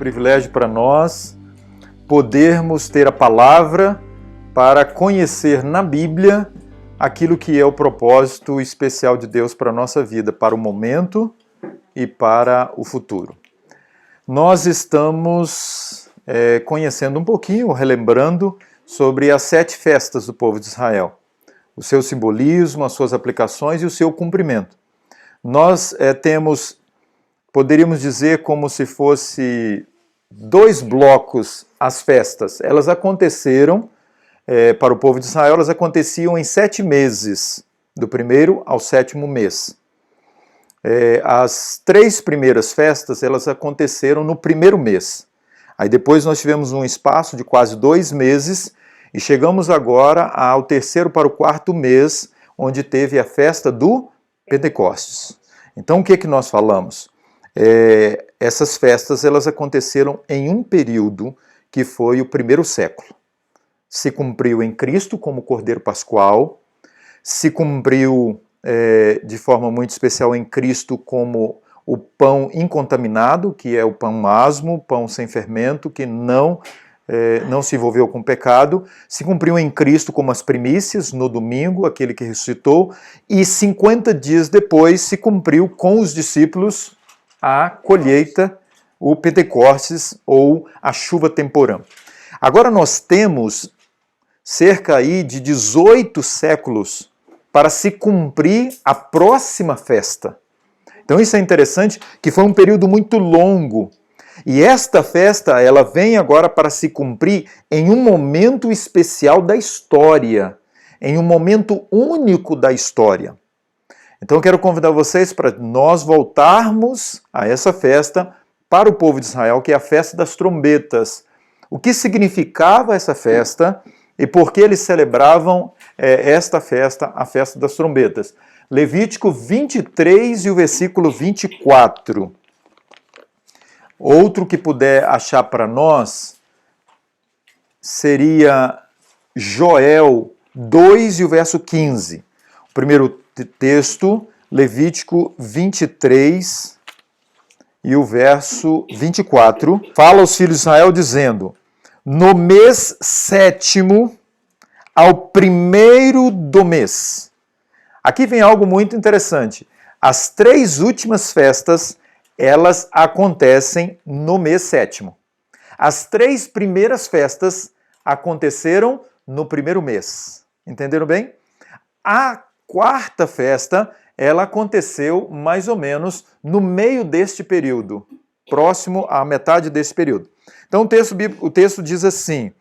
privilégio para nós podermos ter a palavra para conhecer na Bíblia aquilo que é o propósito especial de Deus para a nossa vida, para o momento e para o futuro. Nós estamos conhecendo um pouquinho, relembrando sobre as 7 festas do povo de Israel, o seu simbolismo, as suas aplicações e o seu cumprimento. Nós temos, poderíamos dizer, como se fosse 2 blocos as festas. Elas aconteceram, para o povo de Israel, elas aconteciam em 7 meses, do 1º ao 7º mês. As 3 primeiras festas, elas aconteceram no 1º mês. Aí depois nós tivemos um espaço de quase 2 meses e chegamos agora ao 3º para o 4º mês, onde teve a festa do Pentecostes. Então o que nós falamos? Essas festas elas aconteceram em um período que foi o 1º século. Se cumpriu em Cristo como Cordeiro Pascual, se cumpriu de forma muito especial em Cristo como o pão incontaminado, que é o pão asmo, pão sem fermento, que não se envolveu com pecado, se cumpriu em Cristo como as primícias, no domingo, aquele que ressuscitou, e 50 dias depois se cumpriu com os discípulos a colheita, o Pentecostes ou a chuva temporã. Agora nós temos cerca aí de 18 séculos para se cumprir a próxima festa. Então isso é interessante, que foi um período muito longo. E esta festa, ela vem agora para se cumprir em um momento especial da história, em um momento único da história. Então eu quero convidar vocês para nós voltarmos a essa festa para o povo de Israel, que é a festa das trombetas. O que significava essa festa e por que eles celebravam esta festa, a festa das trombetas. Levítico 23 e o versículo 24. Outro que puder achar para nós seria Joel 2 e o verso 15. O primeiro texto, Levítico 23 e o verso 24, fala aos filhos de Israel dizendo: no mês 7º, ao 1º do mês. Aqui vem algo muito interessante. As 3 últimas festas, elas acontecem no mês 7º. As 3 primeiras festas aconteceram no 1º mês. Entenderam bem? A 4ª festa, ela aconteceu mais ou menos no meio deste período, próximo à metade desse período. Então o texto diz assim: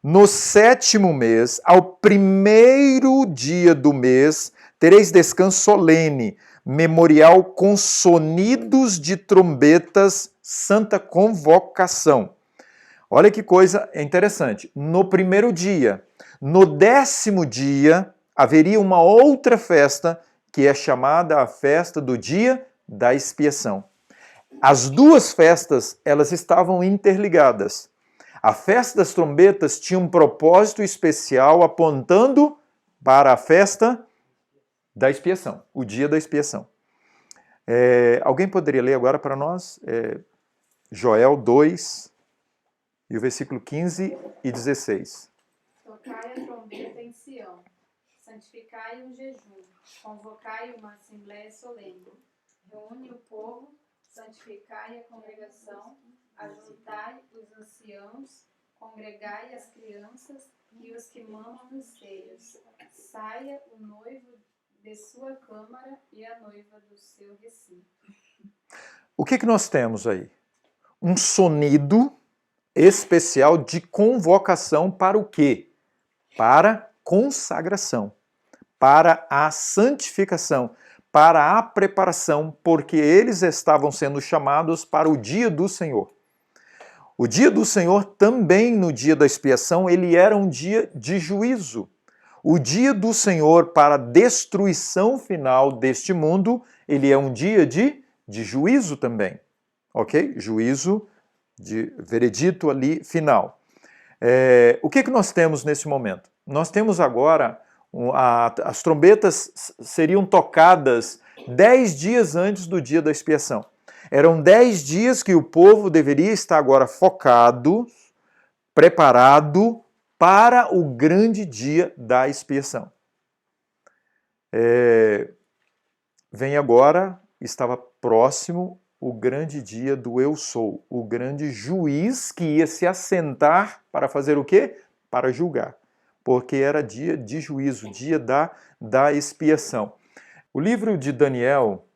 no 7º mês, ao 1º dia do mês, tereis descanso solene, memorial com sonidos de trombetas, santa convocação. Olha que coisa interessante. No 1º dia, no 10º dia, haveria uma outra festa, que é chamada a festa do dia da expiação. As 2 festas, elas estavam interligadas. A festa das trombetas tinha um propósito especial apontando para a festa da expiação, o dia da expiação. Alguém poderia ler agora para nós? Joel 2 e o versículo 15 e 16. Tocai a trombeta em Sião, santificai um jejum, convocai uma assembléia solene, reúne o povo, santificai a congregação, ajuntai os anciãos, congregai as crianças e os que mamam nos seios. Saia o noivo de sua câmara e a noiva do seu recinto. O que nós temos aí? Um sonido especial de convocação para o quê? Para consagração, para a santificação, para a preparação, porque eles estavam sendo chamados para o dia do Senhor. O dia do Senhor também, no dia da expiação, ele era um dia de juízo. O dia do Senhor para a destruição final deste mundo, ele é um dia de juízo também, ok? Juízo, de veredito ali final. O que nós temos nesse momento? Nós temos agora, as trombetas seriam tocadas 10 dias antes do dia da expiação. Eram 10 dias que o povo deveria estar agora focado, preparado para o grande dia da expiação. Vem agora, estava próximo o grande dia do Eu Sou, o grande juiz que ia se assentar para fazer o quê? Para julgar, porque era dia de juízo, dia da expiação. O livro de Daniel,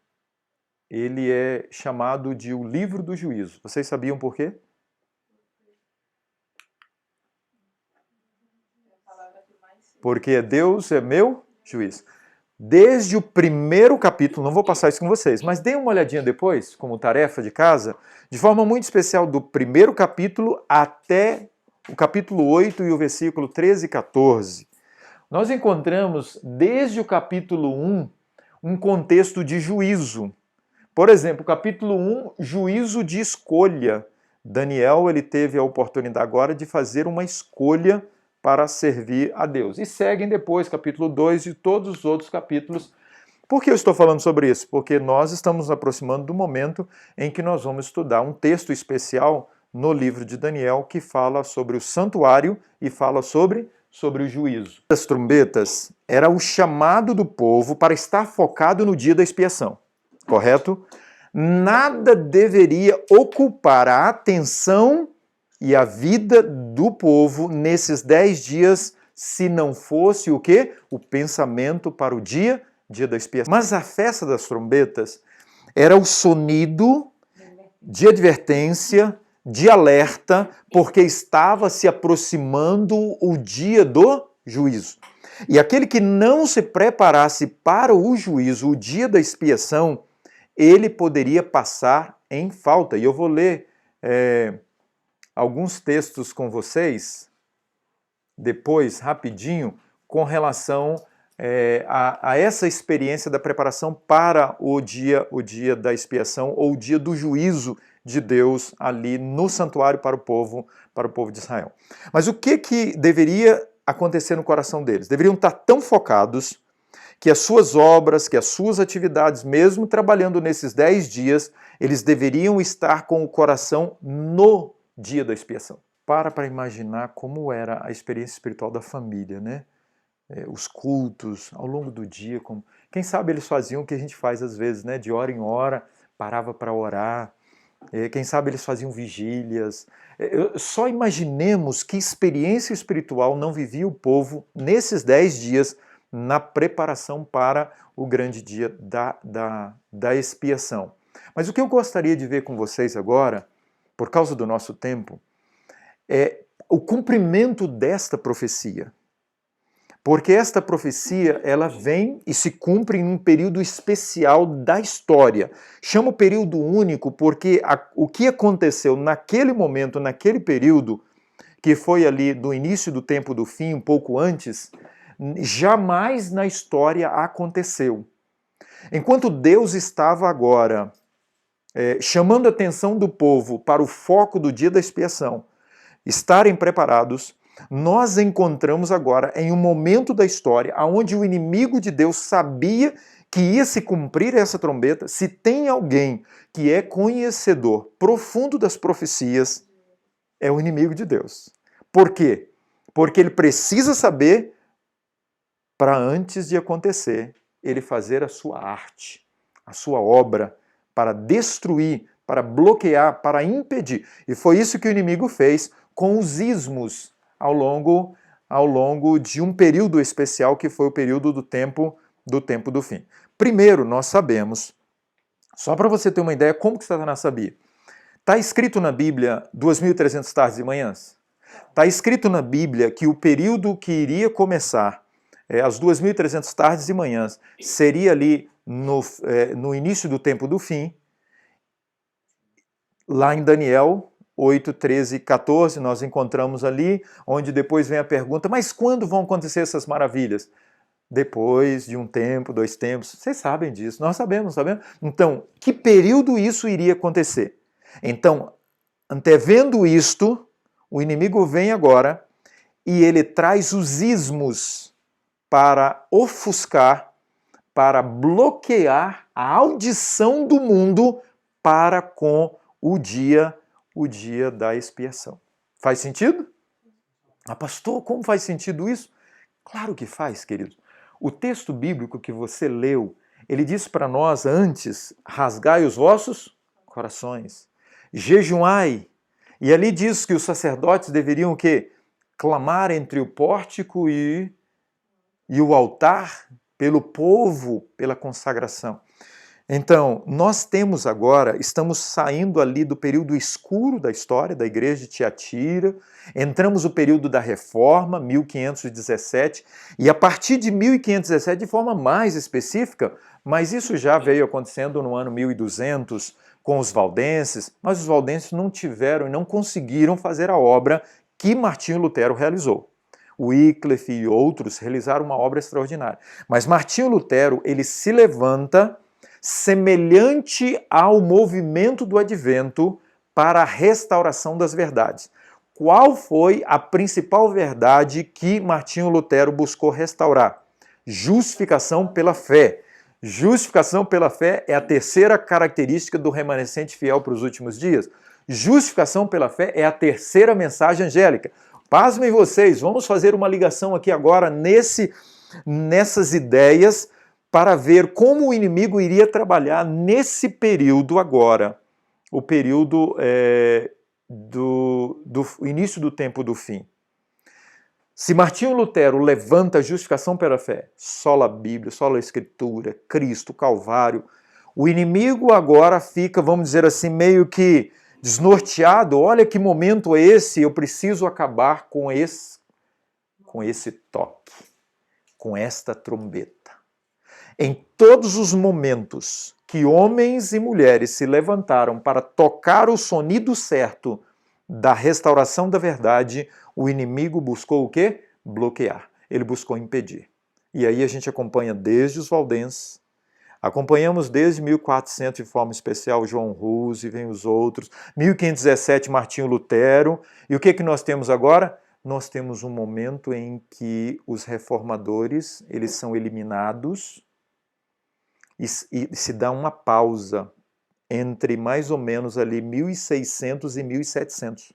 ele é chamado de o livro do juízo. Vocês sabiam por quê? Porque Deus é meu juiz. Desde o primeiro capítulo, não vou passar isso com vocês, mas deem uma olhadinha depois, como tarefa de casa, de forma muito especial do primeiro capítulo até o capítulo 8 e o versículo 13 e 14. Nós encontramos, desde o capítulo 1, um contexto de juízo. Por exemplo, capítulo 1, juízo de escolha. Daniel, ele teve a oportunidade agora de fazer uma escolha para servir a Deus. E seguem depois, capítulo 2 e todos os outros capítulos. Por que eu estou falando sobre isso? Porque nós estamos nos aproximando do momento em que nós vamos estudar um texto especial no livro de Daniel que fala sobre o santuário e fala sobre o juízo. As trombetas era o chamado do povo para estar focado no dia da expiação, correto? Nada deveria ocupar a atenção e a vida do povo nesses 10 dias, se não fosse o quê? O pensamento para o dia da expiação. Mas a festa das trombetas era o sonido de advertência, de alerta, porque estava se aproximando o dia do juízo. E aquele que não se preparasse para o juízo, o dia da expiação, ele poderia passar em falta. E eu vou ler alguns textos com vocês, depois, rapidinho, com relação a essa experiência da preparação para o dia da expiação ou o dia do juízo de Deus ali no santuário para o povo de Israel. Mas o que deveria acontecer no coração deles? Deveriam estar tão focados que as suas obras, que as suas atividades, mesmo trabalhando nesses 10 dias, eles deveriam estar com o coração no dia da expiação. Para imaginar como era a experiência espiritual da família, né? Os cultos ao longo do dia, quem sabe eles faziam o que a gente faz às vezes, né? De hora em hora, parava para orar, quem sabe eles faziam vigílias. Só imaginemos que experiência espiritual não vivia o povo nesses 10 dias na preparação para o grande dia da expiação. Mas o que eu gostaria de ver com vocês agora, por causa do nosso tempo, é o cumprimento desta profecia. Porque esta profecia, ela vem e se cumpre em um período especial da história. Chama o período único porque o que aconteceu naquele momento, naquele período, que foi ali do início do tempo do fim, um pouco antes, jamais na história aconteceu. Enquanto Deus estava agora chamando a atenção do povo para o foco do dia da expiação, estarem preparados, nós encontramos agora em um momento da história onde o inimigo de Deus sabia que ia se cumprir essa trombeta. Se tem alguém que é conhecedor profundo das profecias, é o inimigo de Deus. Por quê? Porque ele precisa saber para antes de acontecer, ele fazer a sua arte, a sua obra, para destruir, para bloquear, para impedir. E foi isso que o inimigo fez com os ismos ao longo de um período especial que foi o período do tempo do fim. Primeiro, nós sabemos, só para você ter uma ideia como que Satanás sabia, está escrito na Bíblia 2.300 tardes e manhãs? Está escrito na Bíblia que o período que iria começar as 2.300 tardes e manhãs seria ali no início do tempo do fim. Lá em Daniel 8, 13 e 14, nós encontramos ali, onde depois vem a pergunta, mas quando vão acontecer essas maravilhas? Depois de um tempo, 2 tempos, vocês sabem disso, nós sabemos. Então, que período isso iria acontecer? Então, antevendo isto, o inimigo vem agora e ele traz os ismos para ofuscar, para bloquear a audição do mundo para com o dia da expiação. Faz sentido? Ah, pastor, como faz sentido isso? Claro que faz, querido. O texto bíblico que você leu, ele diz para nós antes, rasgai os vossos corações, jejuai. E ali diz que os sacerdotes deveriam o quê? Clamar entre o pórtico e o altar pelo povo, pela consagração. Então, nós temos agora, estamos saindo ali do período escuro da história da igreja de Tiatira, entramos no período da Reforma, 1517, e a partir de 1517, de forma mais específica, mas isso já veio acontecendo no ano 1200 com os valdenses, mas os valdenses não tiveram e não conseguiram fazer a obra que Martinho Lutero realizou. Wycliffe e outros realizaram uma obra extraordinária. Mas Martinho Lutero, ele se levanta semelhante ao movimento do Advento para a restauração das verdades. Qual foi a principal verdade que Martinho Lutero buscou restaurar? Justificação pela fé. Justificação pela fé é a terceira característica do remanescente fiel para os últimos dias. Justificação pela fé é a terceira mensagem angélica. Pasmem vocês, vamos fazer uma ligação aqui agora nessas ideias para ver como o inimigo iria trabalhar nesse período agora, o período do início do tempo do fim. Se Martinho Lutero levanta a justificação pela fé, sola a Bíblia, sola a Escritura, Cristo, Calvário, o inimigo agora fica, vamos dizer assim, meio que desnorteado. Olha que momento é esse, eu preciso acabar com esse toque, com esta trombeta. Em todos os momentos que homens e mulheres se levantaram para tocar o sonido certo da restauração da verdade, o inimigo buscou o quê? Bloquear. Ele buscou impedir. E aí a gente acompanha desde os valdenses, acompanhamos desde 1400 de forma especial João Hus e vem os outros, 1517 Martinho Lutero, e o que nós temos agora? Nós temos um momento em que os reformadores, eles são eliminados e se dá uma pausa entre mais ou menos ali 1600 e 1700.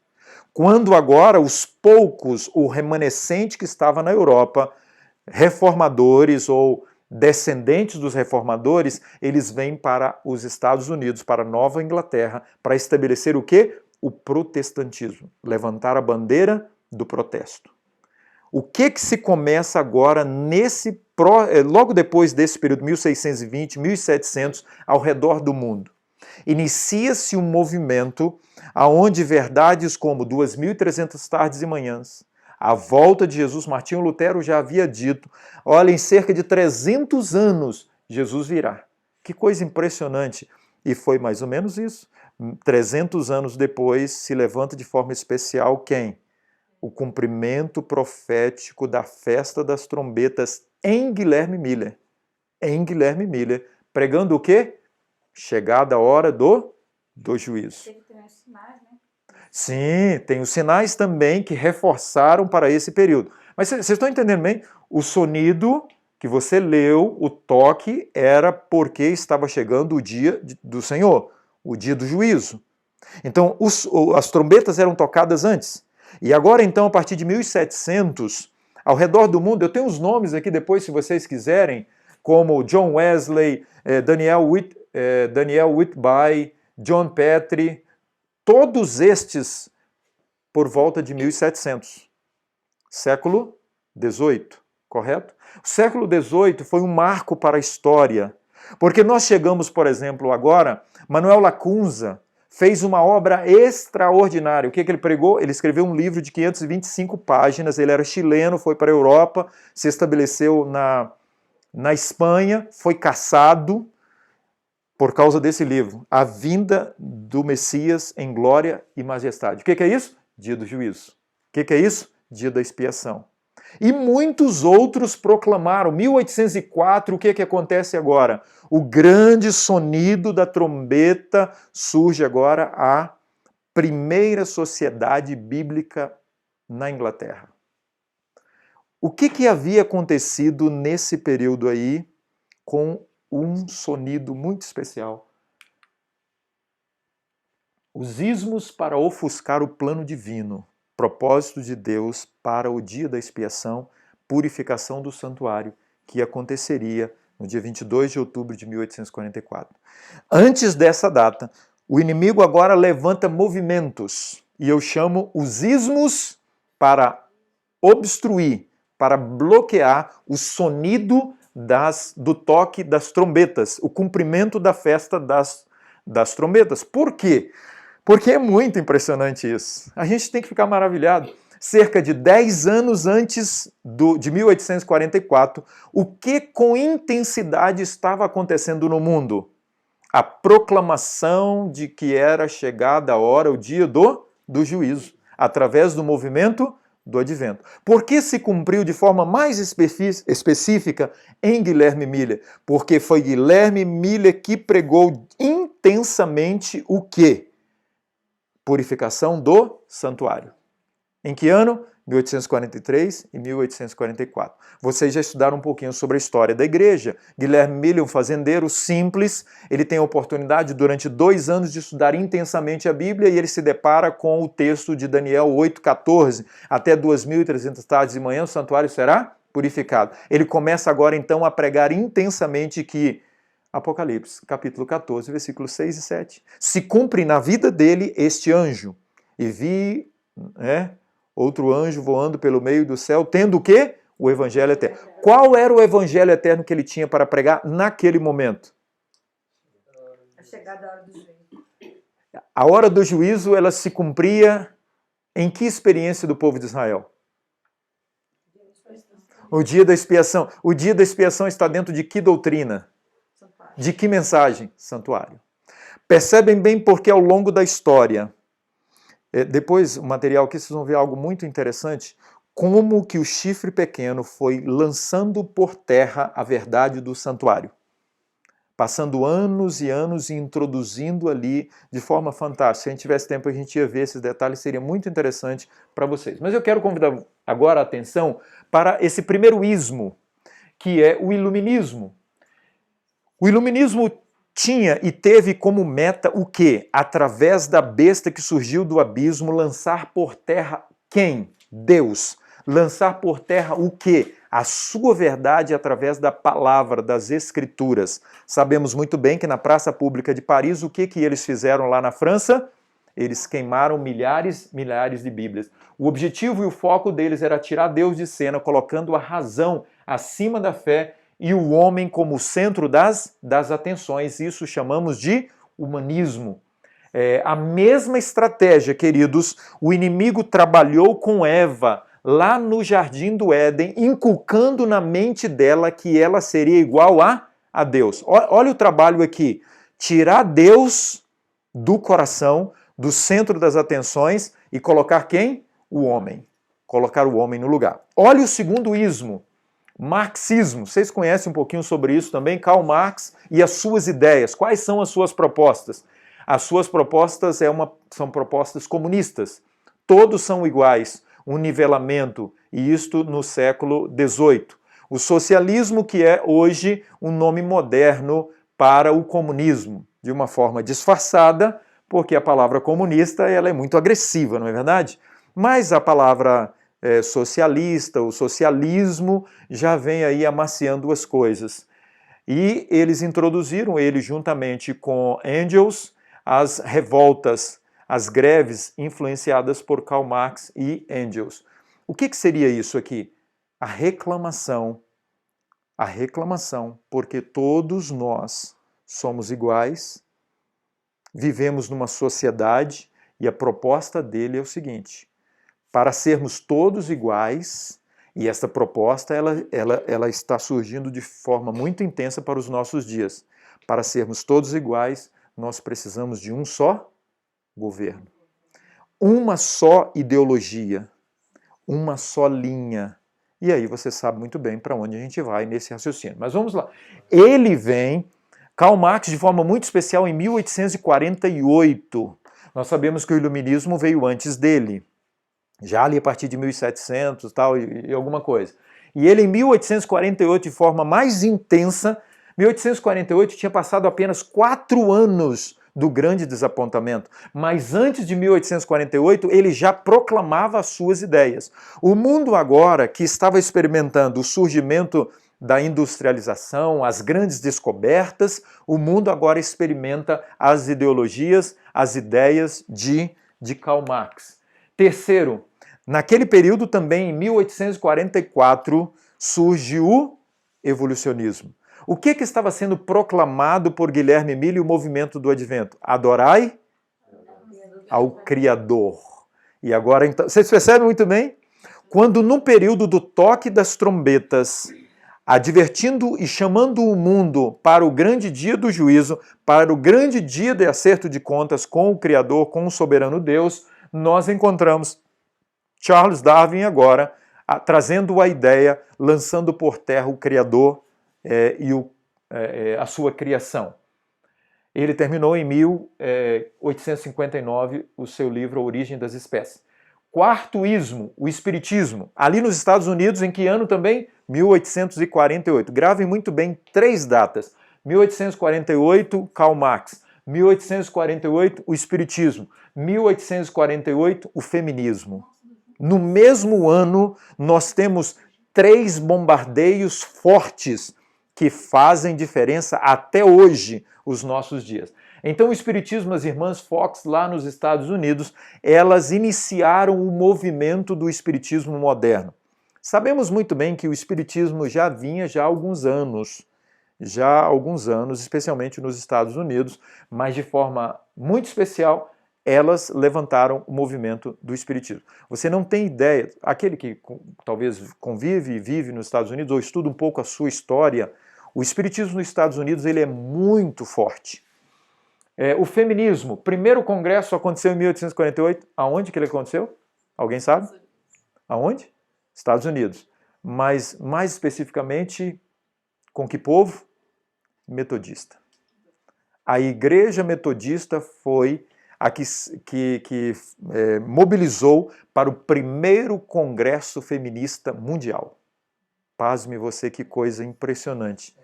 Quando agora os poucos, o remanescente que estava na Europa, reformadores ou descendentes dos reformadores, eles vêm para os Estados Unidos, para a Nova Inglaterra, para estabelecer o quê? O protestantismo, levantar a bandeira do protesto. O que se começa agora logo depois desse período, 1620, 1700, ao redor do mundo? Inicia-se um movimento aonde verdades como 2.300 tardes e manhãs, a volta de Jesus, Martinho Lutero já havia dito, olha, em cerca de 300 anos Jesus virá. Que coisa impressionante! E foi mais ou menos isso. 300 anos depois se levanta de forma especial quem? O cumprimento profético da festa das trombetas em Guilherme Miller. Em Guilherme Miller, pregando o quê? Chegada a hora do juízo. Tem os sinais, né? Sim, tem os sinais também que reforçaram para esse período. Mas vocês estão entendendo bem? O sonido que você leu, o toque, era porque estava chegando o dia do Senhor, o dia do juízo. Então, as trombetas eram tocadas antes. E agora, então, a partir de 1700, ao redor do mundo, eu tenho os nomes aqui depois, se vocês quiserem, como John Wesley, Daniel Whitby, John Petrie, todos estes por volta de 1700, século XVIII, correto? O século XVIII foi um marco para a história, porque nós chegamos, por exemplo, agora, Manuel Lacunza fez uma obra extraordinária. O que ele pregou? Ele escreveu um livro de 525 páginas, ele era chileno, foi para a Europa, se estabeleceu na Espanha, foi caçado por causa desse livro, A Vinda do Messias em Glória e Majestade. O que é isso? Dia do juízo. O que é isso? Dia da expiação. E muitos outros proclamaram. 1804, o que acontece agora? O grande sonido da trombeta, surge agora a primeira sociedade bíblica na Inglaterra. O que havia acontecido nesse período aí com um sonido muito especial? Os ismos para ofuscar o plano divino, propósito de Deus para o dia da expiação, purificação do santuário, que aconteceria no dia 22 de outubro de 1844. Antes dessa data, o inimigo agora levanta movimentos, e eu chamo os ismos para obstruir, para bloquear o sonido do toque das trombetas, o cumprimento da festa das trombetas. Por quê? Porque é muito impressionante isso. A gente tem que ficar maravilhado. Cerca de 10 anos antes de 1844, o que com intensidade estava acontecendo no mundo? A proclamação de que era chegada a hora, o dia do juízo, através do movimento do advento. Por que se cumpriu de forma mais específica em Guilherme Miller? Porque foi Guilherme Miller que pregou intensamente o quê? Purificação do santuário. Em que ano? 1843 e 1844. Vocês já estudaram um pouquinho sobre a história da igreja. Guilherme Miller, um fazendeiro simples, ele tem a oportunidade durante 2 anos de estudar intensamente a Bíblia e ele se depara com o texto de Daniel 8,14. Até 2.300 tardes de manhã o santuário será purificado. Ele começa agora então a pregar intensamente que Apocalipse, capítulo 14, versículos 6 e 7. Se cumpre na vida dele este anjo. E vi outro anjo voando pelo meio do céu, tendo o quê? O evangelho eterno. Qual era o evangelho eterno que ele tinha para pregar naquele momento? A chegada da hora do juízo. A hora do juízo, ela se cumpria em que experiência do povo de Israel? O dia da expiação. O dia da expiação está dentro de que doutrina? De que mensagem? Santuário. Percebem bem porque ao longo da história, depois o material aqui vocês vão ver algo muito interessante, como que o chifre pequeno foi lançando por terra a verdade do santuário. Passando anos e anos e introduzindo ali de forma fantástica. Se a gente tivesse tempo a gente ia ver esses detalhes, seria muito interessante para vocês. Mas eu quero convidar agora a atenção para esse primeiro ismo, que é o iluminismo. O iluminismo tinha e teve como meta o quê? Através da besta que surgiu do abismo, lançar por terra quem? Deus. Lançar por terra o quê? A sua verdade através da palavra, das escrituras. Sabemos muito bem que na praça pública de Paris, o que eles fizeram lá na França? Eles queimaram milhares de Bíblias. O objetivo e o foco deles era tirar Deus de cena, colocando a razão acima da fé e o homem como o centro das atenções. Isso chamamos de humanismo. A mesma estratégia, queridos, o inimigo trabalhou com Eva lá no Jardim do Éden, inculcando na mente dela que ela seria igual a Deus. Olha o trabalho aqui. Tirar Deus do coração, do centro das atenções e colocar quem? O homem. Colocar o homem no lugar. Olha o segundo ismo. Marxismo, vocês conhecem um pouquinho sobre isso também? Karl Marx e as suas ideias. Quais são as suas propostas? As suas propostas são propostas comunistas. Todos são iguais, um nivelamento, e isto no século XVIII. O socialismo, que é hoje um nome moderno para o comunismo, de uma forma disfarçada, porque a palavra comunista ela é muito agressiva, não é verdade? Mas a palavra socialista, o socialismo, já vem aí amaciando as coisas. E eles introduziram, ele juntamente com Engels, as revoltas, as greves influenciadas por Karl Marx e Engels. O que seria isso aqui? A reclamação, porque todos nós somos iguais, vivemos numa sociedade e a proposta dele é o seguinte: para sermos todos iguais, e essa proposta ela está surgindo de forma muito intensa para os nossos dias. Para sermos todos iguais, nós precisamos de um só governo, uma só ideologia, uma só linha. E aí você sabe muito bem para onde a gente vai nesse raciocínio. Mas vamos lá. Ele vem, Karl Marx, de forma muito especial, em 1848. Nós sabemos que o iluminismo veio antes dele. Já ali a partir de 1700 e alguma coisa. E ele em 1848, de forma mais intensa, 1848 tinha passado apenas 4 anos do grande desapontamento. Mas antes de 1848, ele já proclamava as suas ideias. O mundo agora, que estava experimentando o surgimento da industrialização, as grandes descobertas, o mundo agora experimenta as ideologias, as ideias de Karl Marx. Terceiro, naquele período também, em 1844, surge o evolucionismo. O que estava sendo proclamado por Guilherme Mille e o movimento do Advento? Adorai ao Criador. E agora, então, vocês percebem muito bem? Quando no período do toque das trombetas, advertindo e chamando o mundo para o grande dia do juízo, para o grande dia de acerto de contas com o Criador, com o soberano Deus, nós encontramos Charles Darwin agora trazendo a ideia, lançando por terra o Criador e a sua criação. Ele terminou em 1859 o seu livro A Origem das Espécies. Quarto ismo, o espiritismo, ali nos Estados Unidos, em que ano também? 1848. Gravem muito bem 3 datas. 1848, Karl Marx. 1848, o espiritismo. 1848, o feminismo. No mesmo ano, nós temos 3 bombardeios fortes que fazem diferença até hoje, os nossos dias. Então o espiritismo, as irmãs Fox, lá nos Estados Unidos, elas iniciaram o movimento do espiritismo moderno. Sabemos muito bem que o espiritismo já vinha há alguns anos, especialmente nos Estados Unidos, mas de forma muito especial, elas levantaram o movimento do espiritismo. Você não tem ideia, aquele que talvez convive e vive nos Estados Unidos ou estuda um pouco a sua história, o espiritismo nos Estados Unidos ele é muito forte. O feminismo, primeiro congresso aconteceu em 1848. Aonde que ele aconteceu? Alguém sabe? Aonde? Estados Unidos. Mas, mais especificamente, com que povo? Metodista. A Igreja Metodista foi a que mobilizou para o primeiro congresso feminista mundial. Pasme você, que coisa impressionante.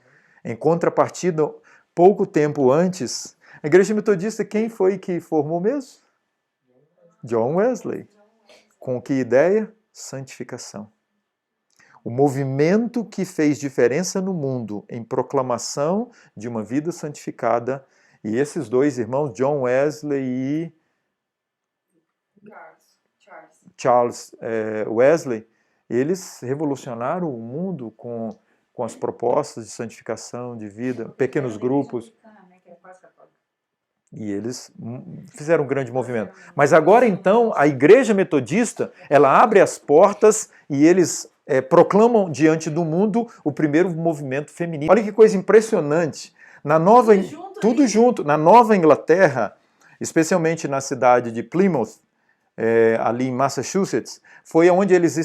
Em contrapartida, pouco tempo antes, a Igreja Metodista, quem foi que formou mesmo? John Wesley. Com que ideia? Santificação. O movimento que fez diferença no mundo em proclamação de uma vida santificada. E esses 2 irmãos, John Wesley e Charles Wesley, eles revolucionaram o mundo com as propostas de santificação, de vida, pequenos grupos. E eles fizeram um grande movimento. Mas agora, então, a Igreja Metodista, ela abre as portas e eles proclamam diante do mundo o primeiro movimento feminino. Olha que coisa impressionante. Tudo junto. Na Nova Inglaterra, especialmente na cidade de Plymouth, ali em Massachusetts, foi onde eles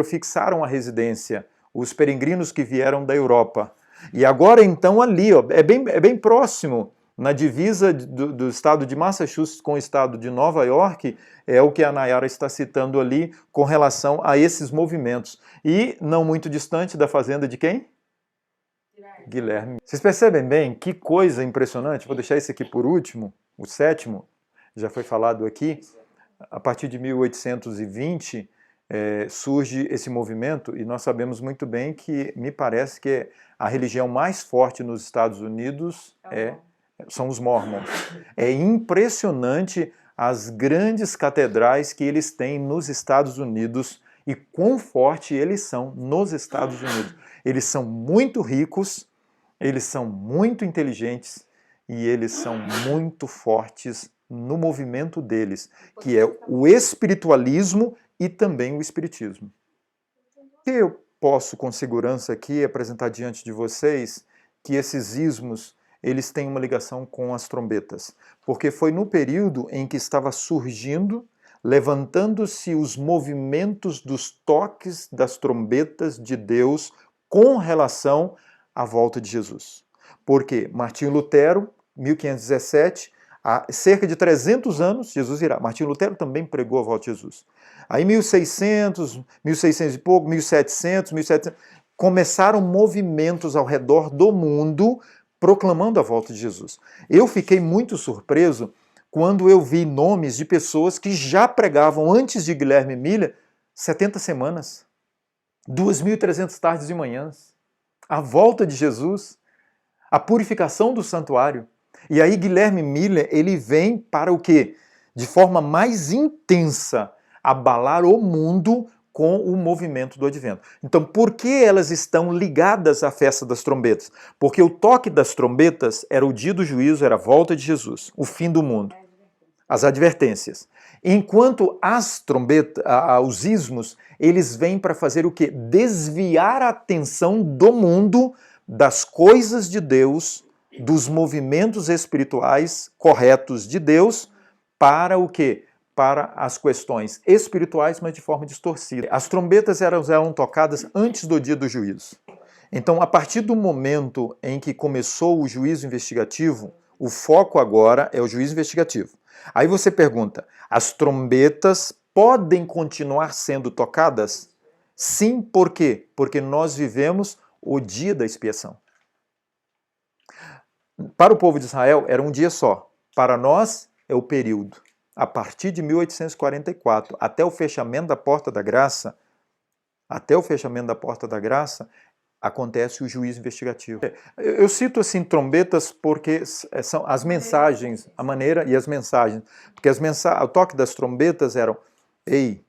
fixaram a residência, os peregrinos que vieram da Europa. E agora, então, ali, é bem próximo, na divisa do estado de Massachusetts com o estado de Nova York, é o que a Nayara está citando ali com relação a esses movimentos. E não muito distante da fazenda de quem? Guilherme. Vocês percebem bem que coisa impressionante? Vou deixar esse aqui por último, o 7º, já foi falado aqui. A partir de 1820 surge esse movimento e nós sabemos muito bem que me parece que a religião mais forte nos Estados Unidos são os Mormons. É impressionante as grandes catedrais que eles têm nos Estados Unidos e quão forte eles são nos Estados Unidos. Eles são muito ricos, eles são muito inteligentes e eles são muito fortes no movimento deles, que é o espiritualismo e também o espiritismo. O que eu posso com segurança aqui apresentar diante de vocês que esses ismos eles têm uma ligação com as trombetas, porque foi no período em que estava surgindo, levantando-se os movimentos dos toques das trombetas de Deus com relação à volta de Jesus. Porque Martinho Lutero, 1517, há cerca de 300 anos, Jesus irá. Martinho Lutero também pregou a volta de Jesus. Aí 1600 e pouco, 1700, começaram movimentos ao redor do mundo proclamando a volta de Jesus. Eu fiquei muito surpreso quando eu vi nomes de pessoas que já pregavam antes de Guilherme Miller 70 semanas, 2.300 tardes e manhãs, a volta de Jesus, a purificação do santuário. E aí Guilherme Miller, ele vem para o quê? De forma mais intensa, abalar o mundo com o movimento do advento. Então, por que elas estão ligadas à festa das trombetas? Porque o toque das trombetas era o dia do juízo, era a volta de Jesus, o fim do mundo, as advertências. Enquanto as trombetas, os ismos, eles vêm para fazer o quê? Desviar a atenção do mundo das coisas de Deus, dos movimentos espirituais corretos de Deus, para o quê? Para as questões espirituais, mas de forma distorcida. As trombetas eram tocadas antes do dia do juízo. Então, a partir do momento em que começou o juízo investigativo, o foco agora é o juízo investigativo. Aí você pergunta, as trombetas podem continuar sendo tocadas? Sim, por quê? Porque nós vivemos o dia da expiação. Para o povo de Israel era um dia só. Para nós é o período. A partir de 1844 até o fechamento da Porta da Graça, acontece o juízo investigativo. Eu cito assim trombetas porque são as mensagens, a maneira e as mensagens. Porque o toque das trombetas eram: ei,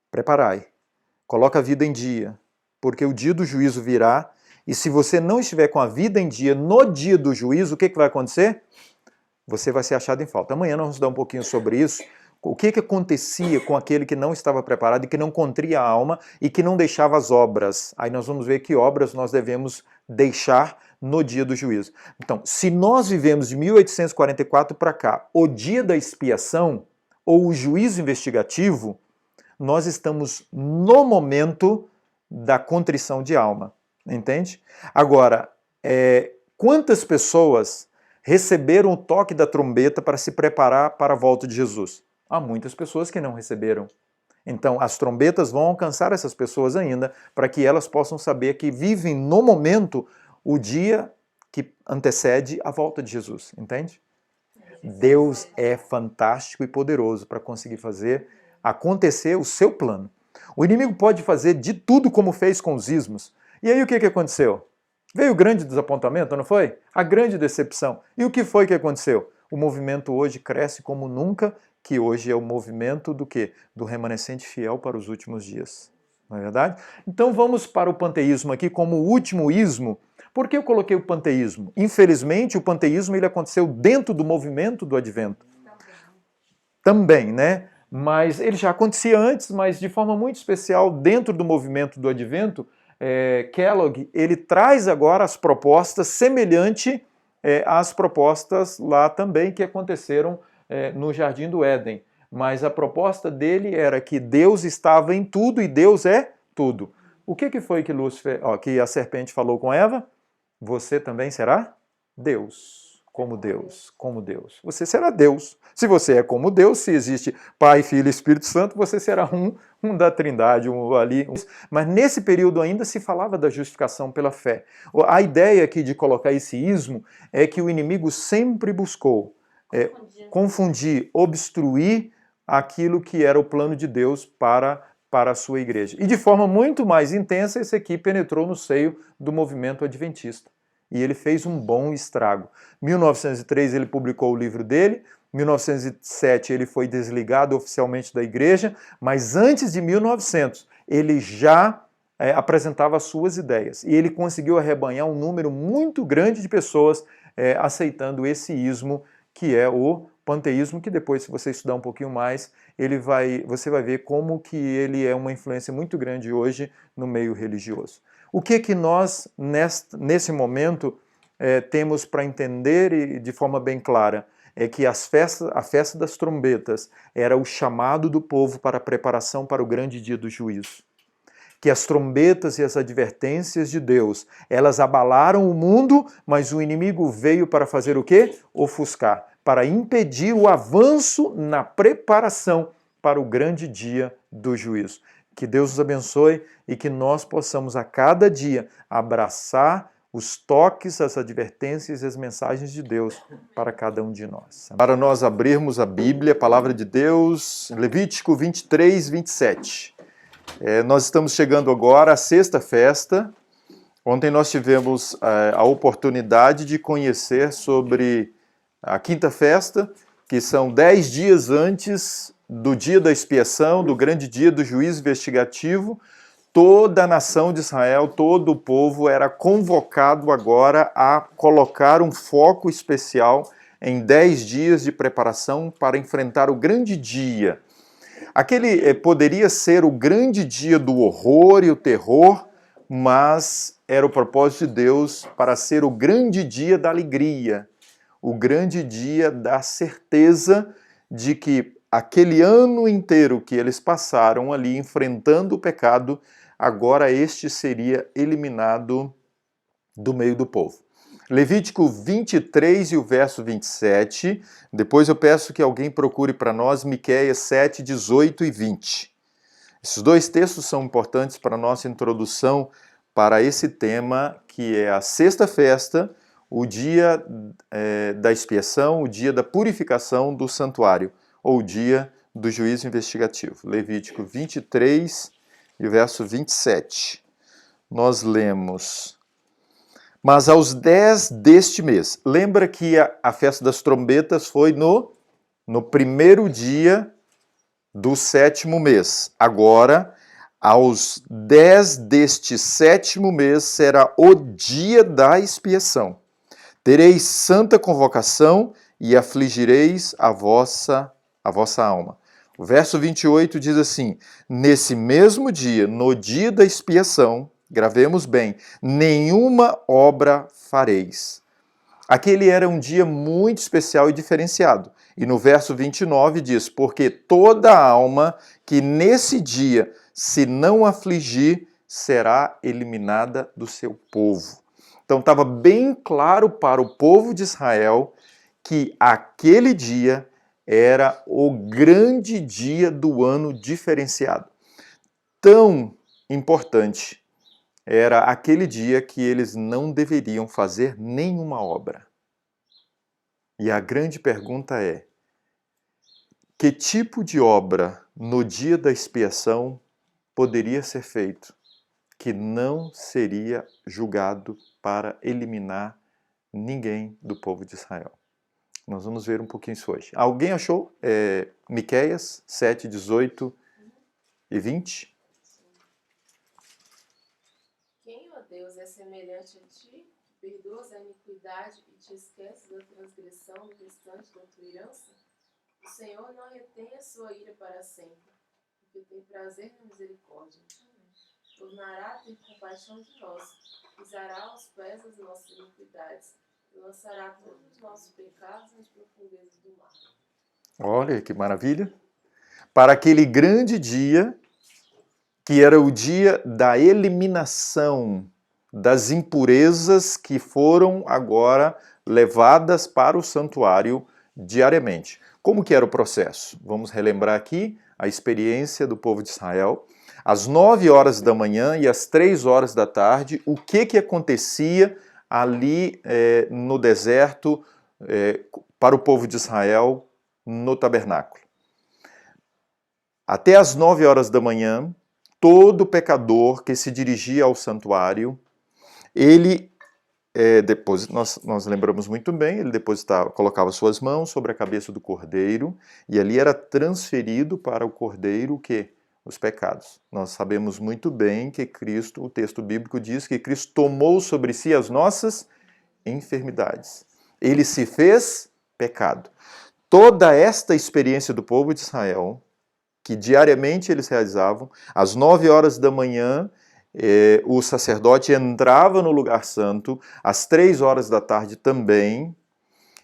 preparai, coloca a vida em dia, porque o dia do juízo virá, e se você não estiver com a vida em dia no dia do juízo, o que vai acontecer? Você vai ser achado em falta. Amanhã nós vamos dar um pouquinho sobre isso. O que acontecia com aquele que não estava preparado e que não contria a alma e que não deixava as obras? Aí nós vamos ver que obras nós devemos deixar no dia do juízo. Então, se nós vivemos de 1844 para cá, o dia da expiação ou o juízo investigativo, nós estamos no momento da contrição de alma. Entende? Agora, quantas pessoas receberam o toque da trombeta para se preparar para a volta de Jesus? Há muitas pessoas que não receberam. Então, as trombetas vão alcançar essas pessoas ainda, para que elas possam saber que vivem no momento o dia que antecede a volta de Jesus. Entende? Deus é fantástico e poderoso para conseguir fazer acontecer o seu plano. O inimigo pode fazer de tudo como fez com os ismos. E aí o que aconteceu? Veio o grande desapontamento, não foi? A grande decepção. E o que foi que aconteceu? O movimento hoje cresce como nunca, que hoje é o movimento do quê? Do remanescente fiel para os últimos dias. Não é verdade? Então vamos para o panteísmo aqui como o último ismo. Por que eu coloquei o panteísmo? Infelizmente, o panteísmo ele aconteceu dentro do movimento do advento. Também, né? Mas ele já acontecia antes, mas de forma muito especial dentro do movimento do advento. Kellogg, ele traz agora as propostas semelhantes às propostas lá também que aconteceram no Jardim do Éden. Mas a proposta dele era que Deus estava em tudo e Deus é tudo. O que foi que que a serpente falou com Eva? Você também será Deus. Como Deus, como Deus. Você será Deus. Se você é como Deus, se existe Pai, Filho e Espírito Santo, você será um da Trindade, ali. Mas nesse período ainda se falava da justificação pela fé. A ideia aqui de colocar esse ismo é que o inimigo sempre buscou confundir, obstruir aquilo que era o plano de Deus para a sua igreja. E de forma muito mais intensa, esse aqui penetrou no seio do movimento adventista. E ele fez um bom estrago. Em 1903 ele publicou o livro dele, em 1907 ele foi desligado oficialmente da igreja, mas antes de 1900 ele já apresentava as suas ideias. E ele conseguiu arrebanhar um número muito grande de pessoas aceitando esse ismo, que é o panteísmo, que depois, se você estudar um pouquinho mais, você vai ver como que ele é uma influência muito grande hoje no meio religioso. O que nós, nesse momento, temos para entender e de forma bem clara? É que a festa das trombetas era o chamado do povo para a preparação para o grande dia do juízo. Que as trombetas e as advertências de Deus, elas abalaram o mundo, mas o inimigo veio para fazer o quê? Ofuscar, para impedir o avanço na preparação para o grande dia do juízo. Que Deus nos abençoe e que nós possamos a cada dia abraçar os toques, as advertências e as mensagens de Deus para cada um de nós. Para nós abrirmos a Bíblia, a palavra de Deus, Levítico 23, 27. Nós estamos chegando agora à sexta festa. Ontem nós tivemos a oportunidade de conhecer sobre a quinta festa, que são 10 dias antes do dia da expiação, do grande dia do juízo investigativo. Toda a nação de Israel, todo o povo era convocado agora a colocar um foco especial em 10 dias de preparação para enfrentar o grande dia. Aquele poderia ser o grande dia do horror e o terror, mas era o propósito de Deus para ser o grande dia da alegria, o grande dia da certeza de que aquele ano inteiro que eles passaram ali enfrentando o pecado, agora este seria eliminado do meio do povo. Levítico 23 e o verso 27, depois eu peço que alguém procure para nós Miqueias 7, 18 e 20. Esses dois textos são importantes para a nossa introdução para esse tema, que é a sexta festa, o dia da expiação, o dia da purificação do santuário, ou o dia do juízo investigativo. Levítico 23 e o verso 27. Nós lemos: mas aos 10 deste mês, lembra que a festa das trombetas foi no primeiro dia do 7º mês. Agora, aos 10 deste 7º mês será o dia da expiação. Tereis santa convocação e afligireis a vossa alma. O verso 28 diz assim: nesse mesmo dia, no dia da expiação, gravemos bem, nenhuma obra fareis. Aquele era um dia muito especial e diferenciado. E no verso 29 diz: porque toda alma que nesse dia se não afligir será eliminada do seu povo. Então estava bem claro para o povo de Israel que aquele dia era o grande dia do ano diferenciado. Tão importante era aquele dia que eles não deveriam fazer nenhuma obra. E a grande pergunta é: que tipo de obra no dia da expiação poderia ser feito que não seria julgado para eliminar ninguém do povo de Israel? Nós vamos ver um pouquinho isso hoje. Alguém achou Miqueias 7, 18 e 20? Quem, ó Deus, é semelhante a ti, que perdoas a iniquidade e te esqueces da transgressão do restante da tua herança? O Senhor não retém a sua ira para sempre, porque tem prazer na misericórdia. Tornará a ter compaixão de nós, pisará aos pés as nossas iniquidades, e lançará todos os nossos pecados nas profundezas do mar. Olha que maravilha! Para aquele grande dia, que era o dia da eliminação das impurezas que foram agora levadas para o santuário diariamente. Como que era o processo? Vamos relembrar aqui a experiência do povo de Israel. Às 9 horas da manhã e às 3 horas da tarde, o que acontecia ali no deserto para o povo de Israel no tabernáculo? Até às 9 horas da manhã, todo pecador que se dirigia ao santuário, ele depois, nós lembramos muito bem, ele colocava suas mãos sobre a cabeça do cordeiro, e ali era transferido para o cordeiro o quê? Os pecados. Nós sabemos muito bem que Cristo, o texto bíblico diz que Cristo tomou sobre si as nossas enfermidades. Ele se fez pecado. Toda esta experiência do povo de Israel, que diariamente eles realizavam, às 9 horas da manhã, o sacerdote entrava no lugar santo, às 3 horas da tarde também,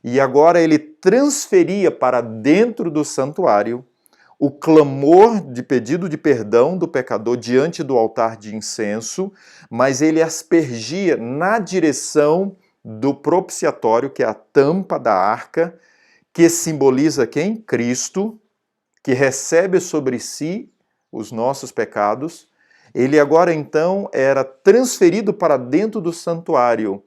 e agora ele transferia para dentro do santuário o clamor de pedido de perdão do pecador diante do altar de incenso, mas ele aspergia na direção do propiciatório, que é a tampa da arca, que simboliza quem? Cristo, que recebe sobre si os nossos pecados, Ele agora então era transferido para dentro do santuário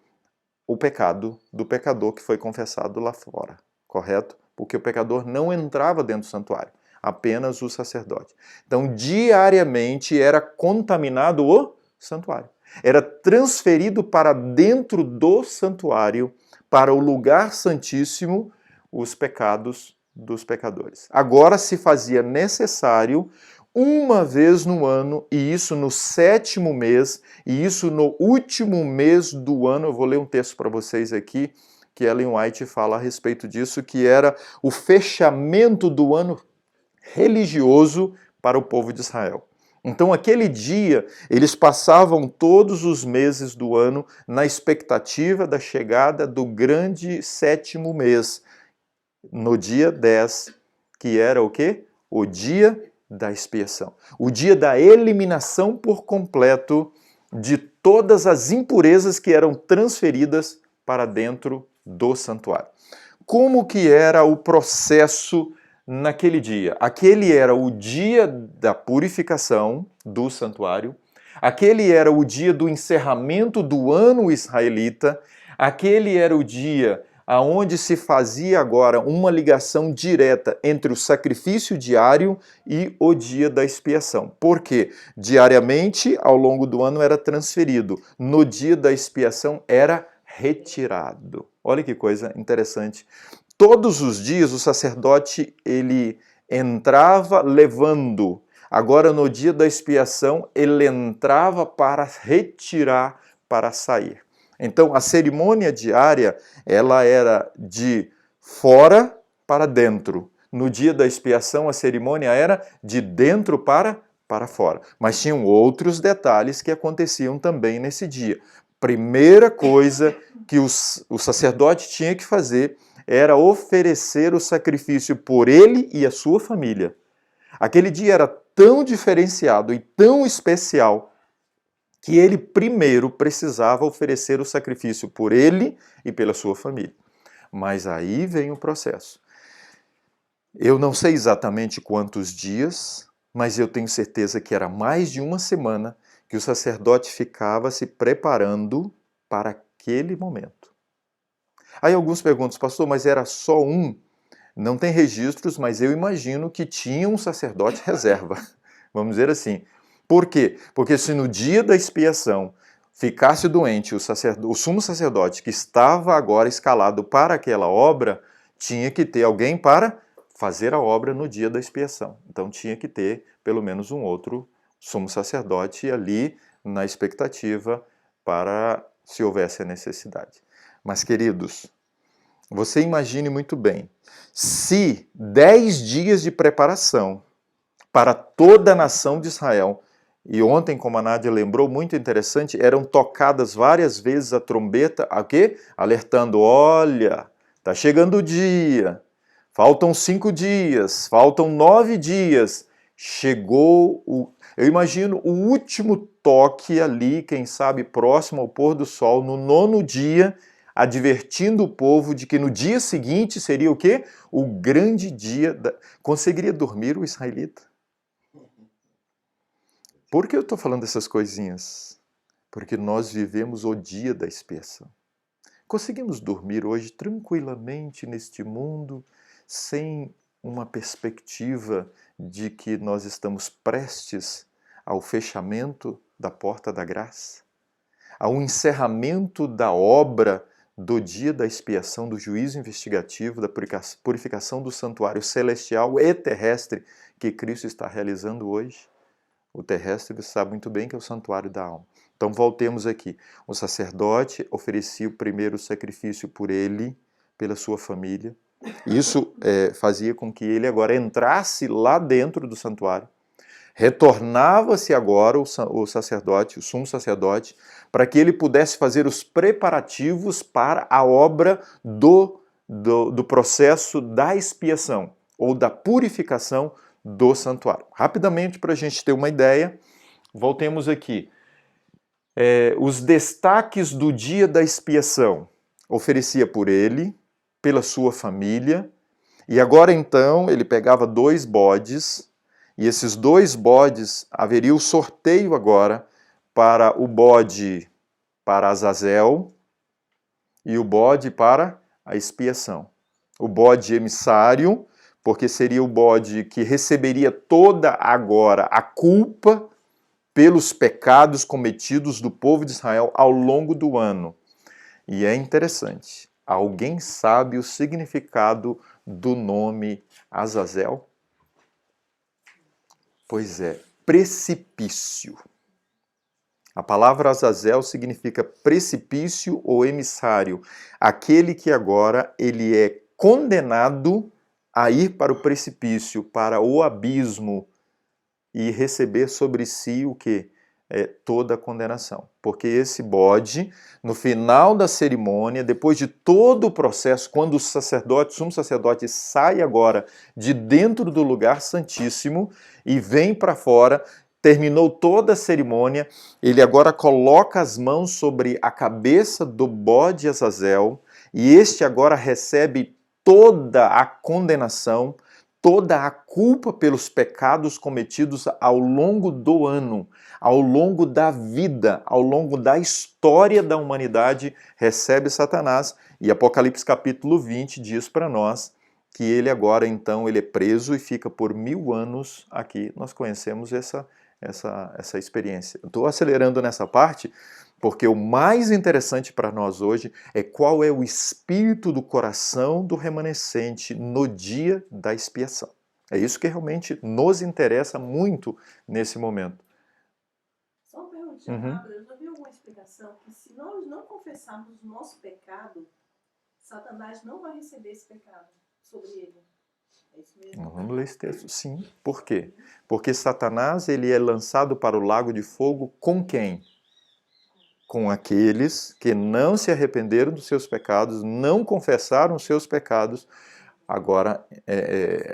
o pecado do pecador que foi confessado lá fora, correto? Porque o pecador não entrava dentro do santuário, apenas o sacerdote. Então, diariamente era contaminado o santuário. Era transferido para dentro do santuário, para o lugar santíssimo, os pecados dos pecadores. Agora se fazia necessário uma vez no ano, e isso no 7º mês, e isso no último mês do ano. Eu vou ler um texto para vocês aqui, que Ellen White fala a respeito disso, que era o fechamento do ano religioso para o povo de Israel. Então, aquele dia, eles passavam todos os meses do ano na expectativa da chegada do grande 7º mês, no dia 10, que era o quê? O dia da expiação. O dia da eliminação por completo de todas as impurezas que eram transferidas para dentro do santuário. Como que era o processo naquele dia? Aquele era o dia da purificação do santuário, aquele era o dia do encerramento do ano israelita, aquele era o dia aonde se fazia agora uma ligação direta entre o sacrifício diário e o dia da expiação. Por quê? Diariamente, ao longo do ano, era transferido. No dia da expiação, era retirado. Olha que coisa interessante. Todos os dias, o sacerdote, ele entrava levando. Agora, no dia da expiação, ele entrava para retirar, para sair. Então, a cerimônia diária, ela era de fora para dentro. No dia da expiação, a cerimônia era de dentro para fora. Mas tinham outros detalhes que aconteciam também nesse dia. Primeira coisa que o sacerdote tinha que fazer era oferecer o sacrifício por ele e a sua família. Aquele dia era tão diferenciado e tão especial que ele primeiro precisava oferecer o sacrifício por ele e pela sua família. Mas aí vem o processo. Eu não sei exatamente quantos dias, mas eu tenho certeza que era mais de uma semana que o sacerdote ficava se preparando para aquele momento. Aí alguns perguntam, pastor, mas era só um? Não tem registros, mas eu imagino que tinha um sacerdote reserva. Vamos dizer assim. Por quê? Porque se no dia da expiação ficasse doente o sumo sacerdote que estava agora escalado para aquela obra, tinha que ter alguém para fazer a obra no dia da expiação. Então tinha que ter pelo menos um outro sumo sacerdote ali na expectativa para se houvesse a necessidade. Mas, queridos, você imagine muito bem, se 10 dias de preparação para toda a nação de Israel, e ontem, como a Nádia lembrou, muito interessante, eram tocadas várias vezes a trombeta, a quê? Alertando, olha, está chegando o dia, faltam 5 dias, faltam 9 dias, chegou eu imagino o último toque ali, quem sabe próximo ao pôr do sol, no 9º dia, advertindo o povo de que no dia seguinte seria o quê? O grande dia Conseguiria dormir o israelita? Por que eu estou falando dessas coisinhas? Porque nós vivemos o dia da expiação. Conseguimos dormir hoje tranquilamente neste mundo, sem uma perspectiva de que nós estamos prestes ao fechamento da porta da graça, ao encerramento da obra do dia da expiação, do juízo investigativo, da purificação do santuário celestial e terrestre que Cristo está realizando hoje? O terrestre, você sabe muito bem que é o santuário da alma. Então voltemos aqui. O sacerdote oferecia o primeiro sacrifício por ele, pela sua família. Isso fazia com que ele agora entrasse lá dentro do santuário. Retornava-se agora o sacerdote, o sumo sacerdote, para que ele pudesse fazer os preparativos para a obra do processo da expiação, ou da purificação do santuário. Rapidamente, para a gente ter uma ideia, voltemos aqui. Os destaques do dia da expiação. Oferecia por ele, pela sua família, e agora então ele pegava 2 bodes e esses 2 bodes, haveria o sorteio agora para o bode para Azazel e o bode para a expiação. O bode emissário, porque seria o bode que receberia toda agora a culpa pelos pecados cometidos do povo de Israel ao longo do ano. E é interessante, alguém sabe o significado do nome Azazel? Pois é, precipício. A palavra Azazel significa precipício ou emissário, aquele que agora ele é condenado a ir para o precipício, para o abismo e receber sobre si o que? Toda a condenação. Porque esse bode, no final da cerimônia, depois de todo o processo, quando o sacerdote, o sumo sacerdote sai agora de dentro do lugar santíssimo e vem para fora, terminou toda a cerimônia, ele agora coloca as mãos sobre a cabeça do bode Azazel e este agora recebe toda a condenação, toda a culpa pelos pecados cometidos ao longo do ano, ao longo da vida, ao longo da história da humanidade, recebe Satanás. E Apocalipse capítulo 20 diz para nós que ele agora, então, ele é preso e fica por 1000 anos aqui. Nós conhecemos essa experiência. Estou acelerando nessa parte, porque o mais interessante para nós hoje é qual é o espírito do coração do remanescente no dia da expiação. É isso que realmente nos interessa muito nesse momento. Só uma perguntinha Uhum. rápida, eu já vi alguma explicação que se nós não confessarmos o nosso pecado, Satanás não vai receber esse pecado sobre ele. É isso mesmo? Vamos ler esse texto. Sim. Por quê? Porque Satanás ele é lançado para o lago de fogo com quem? Com aqueles que não se arrependeram dos seus pecados, não confessaram os seus pecados. Agora,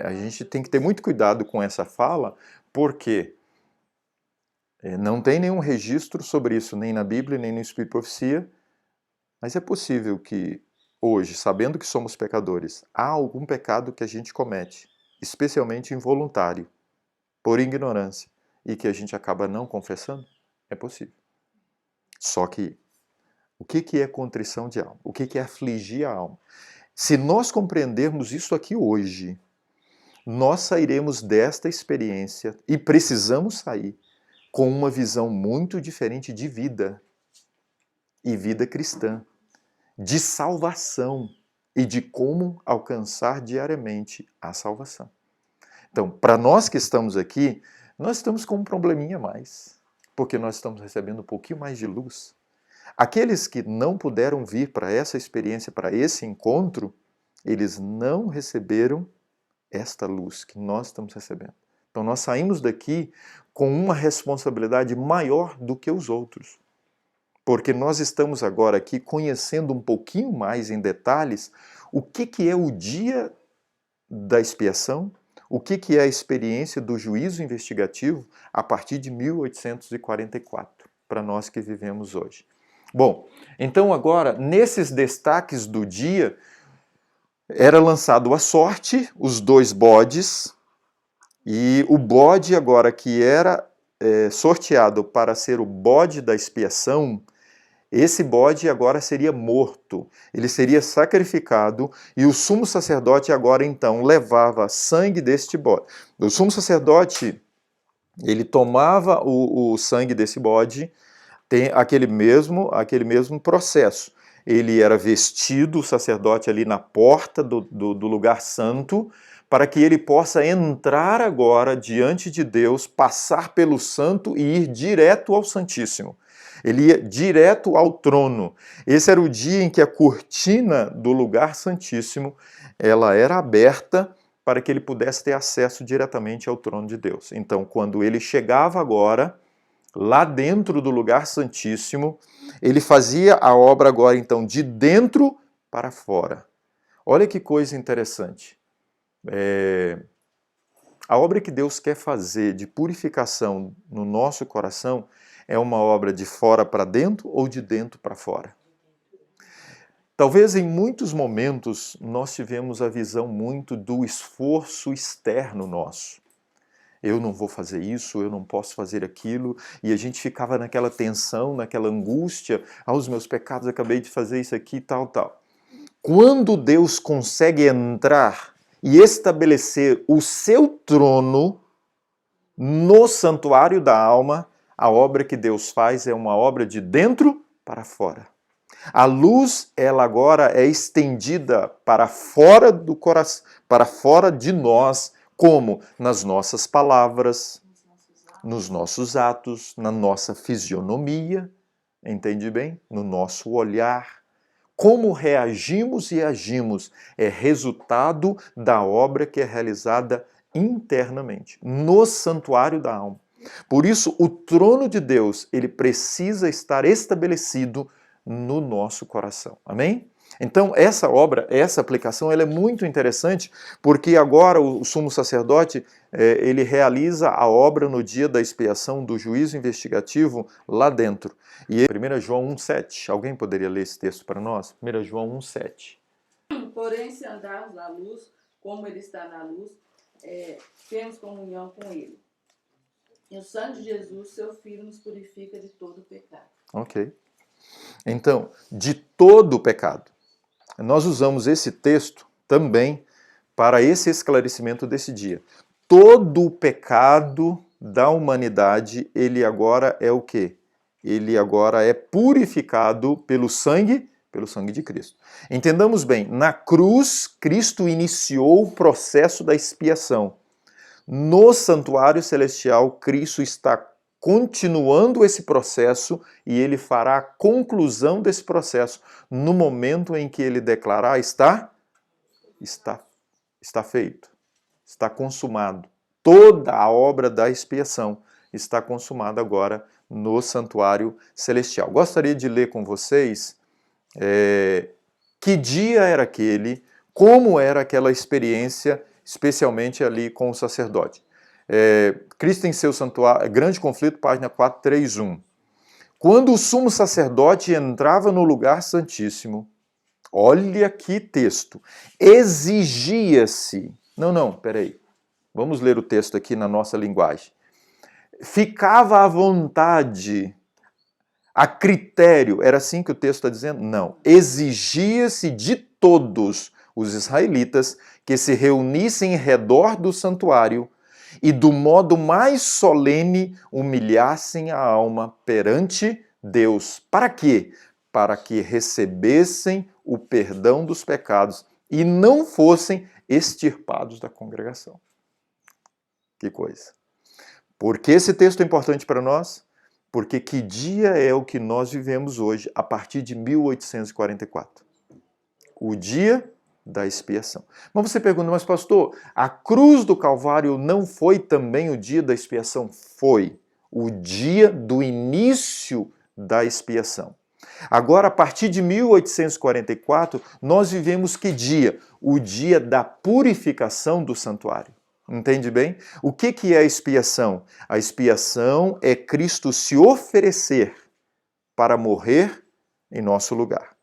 a gente tem que ter muito cuidado com essa fala, porque não tem nenhum registro sobre isso, nem na Bíblia, nem no Espírito de Profecia, mas é possível que hoje, sabendo que somos pecadores, há algum pecado que a gente comete, especialmente involuntário, por ignorância, e que a gente acaba não confessando? É possível. Só que, o que é contrição de alma? O que é afligir a alma? Se nós compreendermos isso aqui hoje, nós sairemos desta experiência, e precisamos sair, com uma visão muito diferente de vida, e vida cristã, de salvação, e de como alcançar diariamente a salvação. Então, para nós que estamos aqui, nós estamos com um probleminha a mais, porque nós estamos recebendo um pouquinho mais de luz. Aqueles que não puderam vir para essa experiência, para esse encontro, eles não receberam esta luz que nós estamos recebendo. Então nós saímos daqui com uma responsabilidade maior do que os outros. Porque nós estamos agora aqui conhecendo um pouquinho mais em detalhes o que é o dia da expiação, o que é a experiência do juízo investigativo a partir de 1844, para nós que vivemos hoje. Bom, então agora, nesses destaques do dia, era lançado à sorte os 2 bodes, e o bode agora que era sorteado para ser o bode da expiação, esse bode agora seria morto, ele seria sacrificado, e o sumo sacerdote agora então levava sangue deste bode. O sumo sacerdote, ele tomava o sangue desse bode, tem aquele mesmo processo. Ele era vestido, o sacerdote ali na porta do lugar santo, para que ele possa entrar agora diante de Deus, passar pelo santo e ir direto ao Santíssimo. Ele ia direto ao trono. Esse era o dia em que a cortina do lugar santíssimo ela era aberta para que ele pudesse ter acesso diretamente ao trono de Deus. Então, quando ele chegava agora, lá dentro do lugar santíssimo, ele fazia a obra agora, então, de dentro para fora. Olha que coisa interessante. A obra que Deus quer fazer de purificação no nosso coração é uma obra de fora para dentro ou de dentro para fora? Talvez em muitos momentos nós tivemos a visão muito do esforço externo nosso. Eu não vou fazer isso, eu não posso fazer aquilo, e a gente ficava naquela tensão, naquela angústia, os meus pecados, acabei de fazer isso aqui, tal, tal. Quando Deus consegue entrar e estabelecer o seu trono no santuário da alma, a obra que Deus faz é uma obra de dentro para fora. A luz, ela agora é estendida para fora do coração, para fora de nós, como? Nas nossas palavras, nos nossos atos, na nossa fisionomia, entende bem? No nosso olhar. Como reagimos e agimos é resultado da obra que é realizada internamente, no santuário da alma. Por isso, o trono de Deus, ele precisa estar estabelecido no nosso coração. Amém? Então, essa obra, essa aplicação, ela é muito interessante, porque agora o sumo sacerdote, ele realiza a obra no dia da expiação do juízo investigativo lá dentro. E 1 João 1,7. Alguém poderia ler esse texto para nós? 1 João 1,7. Porém, se andarmos na luz, como ele está na luz, temos comunhão com ele. E o sangue de Jesus, seu Filho, nos purifica de todo pecado. Ok. Então, de todo o pecado. Nós usamos esse texto também para esse esclarecimento desse dia. Todo o pecado da humanidade, ele agora é o quê? Ele agora é purificado pelo sangue de Cristo. Entendamos bem, na cruz, Cristo iniciou o processo da expiação. No santuário celestial, Cristo está continuando esse processo e ele fará a conclusão desse processo no momento em que ele declarar está feito, está consumado. Toda a obra da expiação está consumada agora no santuário celestial. Gostaria de ler com vocês que dia era aquele, como era aquela experiência, especialmente ali com o sacerdote. Cristo em seu santuário, Grande Conflito, página 431. Quando o sumo sacerdote entrava no lugar santíssimo, olha que texto, exigia-se, peraí, vamos ler o texto aqui na nossa linguagem. Ficava à vontade, a critério, era assim que o texto está dizendo? Não, exigia-se de todos os israelitas que se reunissem em redor do santuário e do modo mais solene humilhassem a alma perante Deus. Para quê? Para que recebessem o perdão dos pecados e não fossem extirpados da congregação. Que coisa. Por que esse texto é importante para nós? Porque que dia é o que nós vivemos hoje, a partir de 1844? O dia da expiação. Mas você pergunta, mas pastor, a cruz do Calvário não foi também o dia da expiação? Foi o dia do início da expiação. Agora, a partir de 1844, nós vivemos que dia? O dia da purificação do santuário. Entende bem? O que é a expiação? A expiação é Cristo se oferecer para morrer em nosso lugar.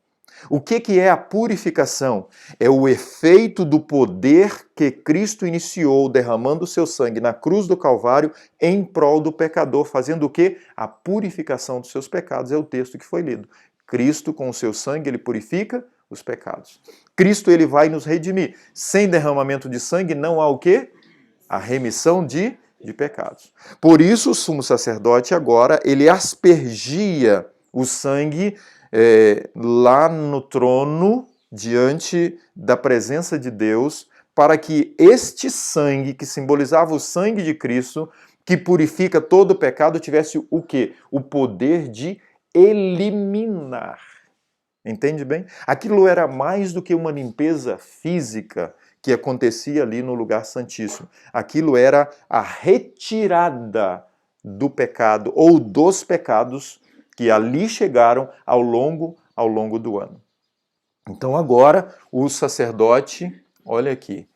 O que é a purificação? É o efeito do poder que Cristo iniciou derramando o seu sangue na cruz do Calvário em prol do pecador, fazendo o quê? A purificação dos seus pecados, é o texto que foi lido. Cristo, com o seu sangue, ele purifica os pecados. Cristo, ele vai nos redimir. Sem derramamento de sangue não há o quê? A remissão de pecados. Por isso, o sumo sacerdote agora, ele aspergia o sangue lá no trono, diante da presença de Deus, para que este sangue, que simbolizava o sangue de Cristo, que purifica todo o pecado, tivesse o quê? O poder de eliminar. Entende bem? Aquilo era mais do que uma limpeza física que acontecia ali no lugar santíssimo. Aquilo era a retirada do pecado ou dos pecados que ali chegaram ao longo do ano. Então agora o sacerdote, olha aqui,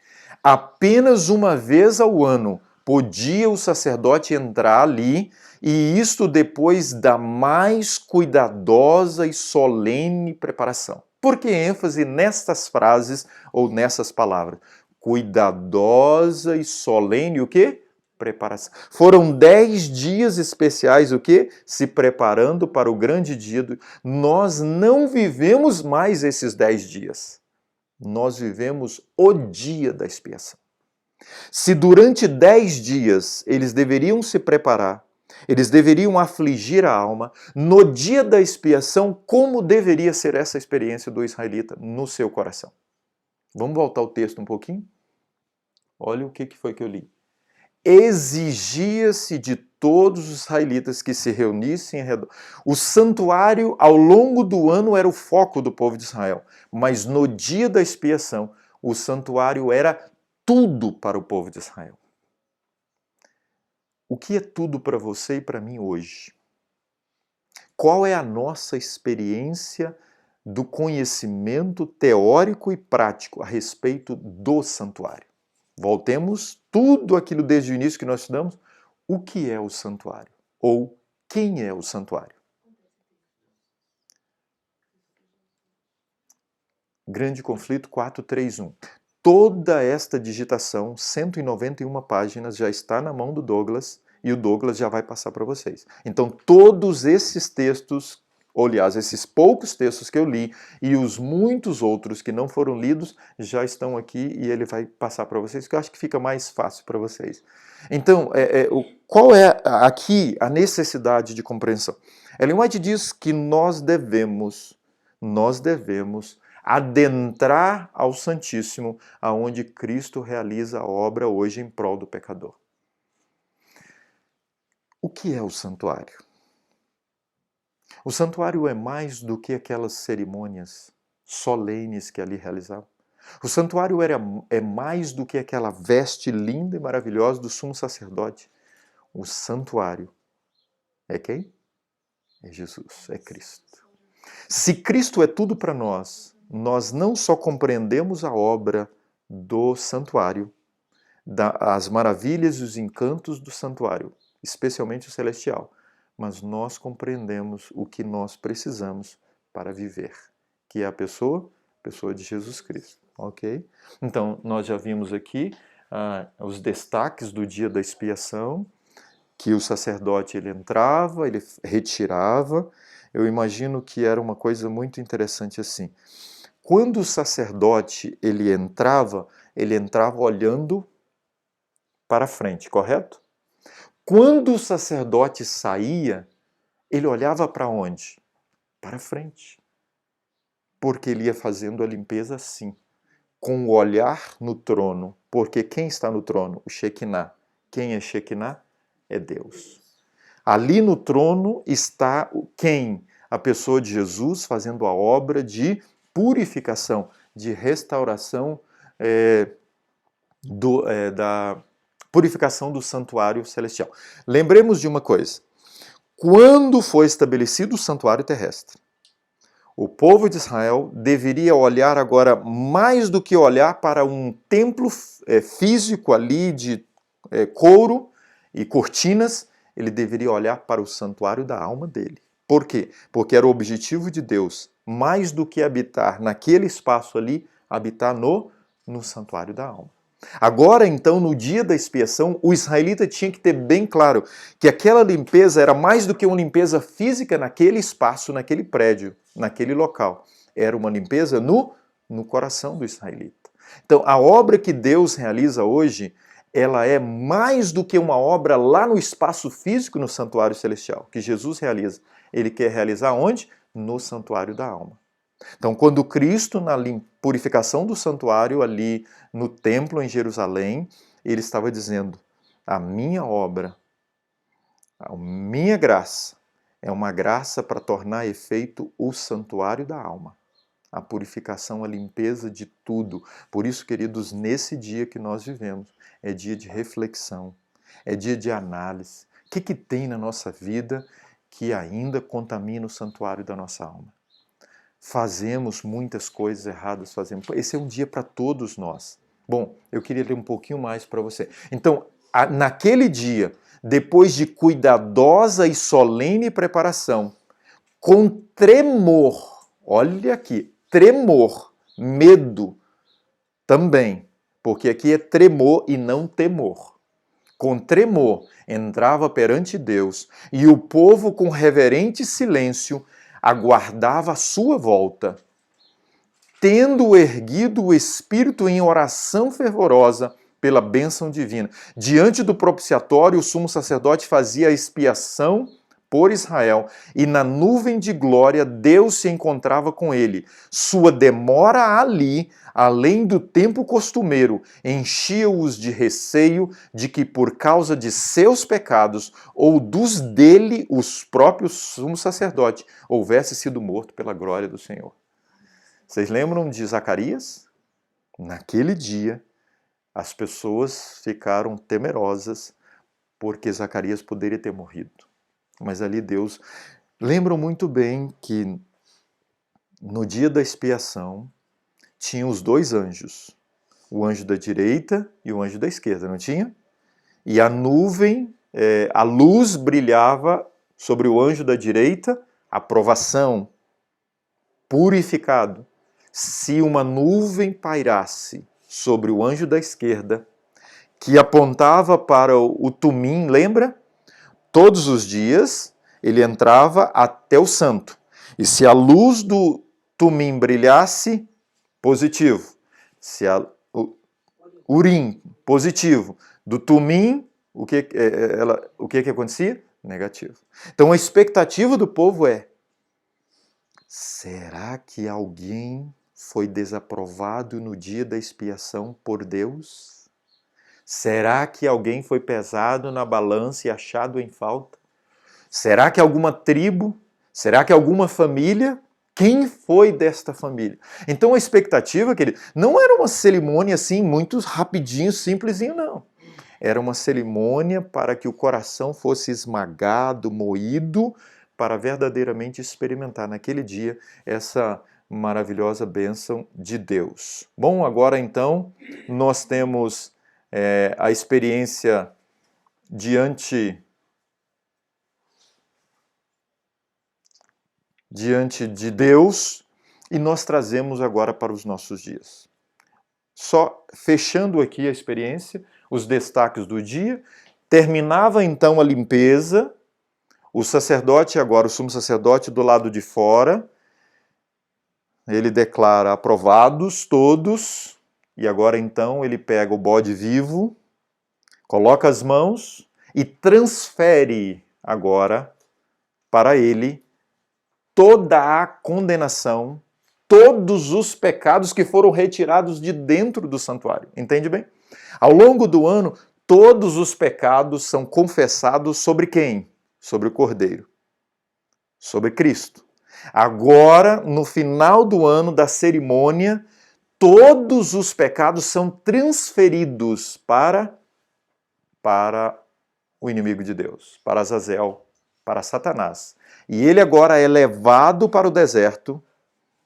apenas uma vez ao ano podia o sacerdote entrar ali, e isto depois da mais cuidadosa e solene preparação. Por que ênfase nestas frases ou nessas palavras? Cuidadosa e solene o quê? preparação. Foram 10 dias especiais, o quê? Se preparando para o grande dia. Nós não vivemos mais esses 10 dias. Nós vivemos o dia da expiação. Se durante 10 dias eles deveriam se preparar, eles deveriam afligir a alma, no dia da expiação, como deveria ser essa experiência do israelita no seu coração? Vamos voltar ao texto um pouquinho? Olha o que foi que eu li. Exigia-se de todos os israelitas que se reunissem em redor. O santuário, ao longo do ano, era o foco do povo de Israel. Mas no dia da expiação, o santuário era tudo para o povo de Israel. O que é tudo para você e para mim hoje? Qual é a nossa experiência do conhecimento teórico e prático a respeito do santuário? Voltemos tudo aquilo desde o início que nós estudamos. O que é o santuário? Ou quem é o santuário? Grande Conflito 431. Toda esta digitação, 191 páginas, já está na mão do Douglas e o Douglas já vai passar para vocês. Então, todos esses textos, ou, aliás, esses poucos textos que eu li e os muitos outros que não foram lidos, já estão aqui e ele vai passar para vocês, que eu acho que fica mais fácil para vocês. Então, qual é aqui a necessidade de compreensão? Ellen White diz que nós devemos adentrar ao Santíssimo, aonde Cristo realiza a obra hoje em prol do pecador. O que é o santuário? O santuário é mais do que aquelas cerimônias solenes que ali realizavam. O santuário é mais do que aquela veste linda e maravilhosa do sumo sacerdote. O santuário é quem? É Jesus, é Cristo. Se Cristo é tudo para nós, nós não só compreendemos a obra do santuário, as maravilhas e os encantos do santuário, especialmente o celestial, mas nós compreendemos o que nós precisamos para viver, que é a pessoa de Jesus Cristo, ok? Então, nós já vimos aqui os destaques do dia da expiação, que o sacerdote ele entrava, ele retirava. Eu imagino que era uma coisa muito interessante assim. Quando o sacerdote ele entrava olhando para frente, correto? Quando o sacerdote saía, ele olhava para onde? Para frente. Porque ele ia fazendo a limpeza assim, com o olhar no trono. Porque quem está no trono? O Shekinah. Quem é Shekinah? É Deus. Ali no trono está quem? A pessoa de Jesus fazendo a obra de purificação, de restauração da purificação do santuário celestial. Lembremos de uma coisa. Quando foi estabelecido o santuário terrestre, o povo de Israel deveria olhar agora, mais do que olhar para um templo físico ali de couro e cortinas, ele deveria olhar para o santuário da alma dele. Por quê? Porque era o objetivo de Deus, mais do que habitar naquele espaço ali, habitar no santuário da alma. Agora, então, no dia da expiação, o israelita tinha que ter bem claro que aquela limpeza era mais do que uma limpeza física naquele espaço, naquele prédio, naquele local. Era uma limpeza no coração do israelita. Então, a obra que Deus realiza hoje, ela é mais do que uma obra lá no espaço físico, no santuário celestial, que Jesus realiza. Ele quer realizar onde? No santuário da alma. Então, quando Cristo, na purificação do santuário ali no templo em Jerusalém, ele estava dizendo, a minha obra, a minha graça, é uma graça para tornar efeito o santuário da alma. A purificação, a limpeza de tudo. Por isso, queridos, nesse dia que nós vivemos, é dia de reflexão, é dia de análise. O que tem na nossa vida que ainda contamina o santuário da nossa alma? Fazemos muitas coisas erradas, Esse é um dia para todos nós. Bom, eu queria ler um pouquinho mais para você. Então, naquele dia, depois de cuidadosa e solene preparação, com tremor, olha aqui, tremor, medo também, porque aqui é tremor e não temor. com tremor, entrava perante Deus, e o povo, com reverente silêncio, aguardava a sua volta. Tendo erguido o espírito em oração fervorosa pela bênção divina. Diante do propiciatório, o sumo sacerdote fazia a expiação por Israel, e na nuvem de glória Deus se encontrava com ele. Sua demora ali, além do tempo costumeiro, enchia-os de receio de que, por causa de seus pecados ou dos dele, os próprios sumo sacerdote houvesse sido morto pela glória do Senhor. Vocês lembram de Zacarias? Naquele dia, as pessoas ficaram temerosas porque Zacarias poderia ter morrido. Mas ali Deus... Lembram muito bem que no dia da expiação tinha os dois anjos, o anjo da direita e o anjo da esquerda, não tinha? E a nuvem, a luz brilhava sobre o anjo da direita, aprovação, purificado. Se uma nuvem pairasse sobre o anjo da esquerda, que apontava para o tumim, lembra? Todos os dias ele entrava até o santo. E se a luz do tumim brilhasse, positivo. Se o urim, positivo. Do tumim, o que acontecia? Negativo. Então a expectativa do povo é: será que alguém foi desaprovado no dia da expiação por Deus? Será que alguém foi pesado na balança e achado em falta? Será que alguma tribo? Será que alguma família? Quem foi desta família? Então a expectativa, querido, não era uma cerimônia assim, muito rapidinho, simplesinho, não. Era uma cerimônia para que o coração fosse esmagado, moído, para verdadeiramente experimentar naquele dia essa maravilhosa bênção de Deus. Bom, agora então nós temos a experiência diante de Deus, e nós trazemos agora para os nossos dias. Só fechando aqui a experiência, os destaques do dia, terminava então a limpeza, o sacerdote agora, o sumo sacerdote do lado de fora, ele declara aprovados todos, e agora então ele pega o bode vivo, coloca as mãos e transfere agora para ele toda a condenação, todos os pecados que foram retirados de dentro do santuário. Entende bem? Ao longo do ano, todos os pecados são confessados sobre quem? Sobre o Cordeiro. Sobre Cristo. Agora, no final do ano da cerimônia, todos os pecados são transferidos para o inimigo de Deus, para Azazel, para Satanás. E ele agora é levado para o deserto,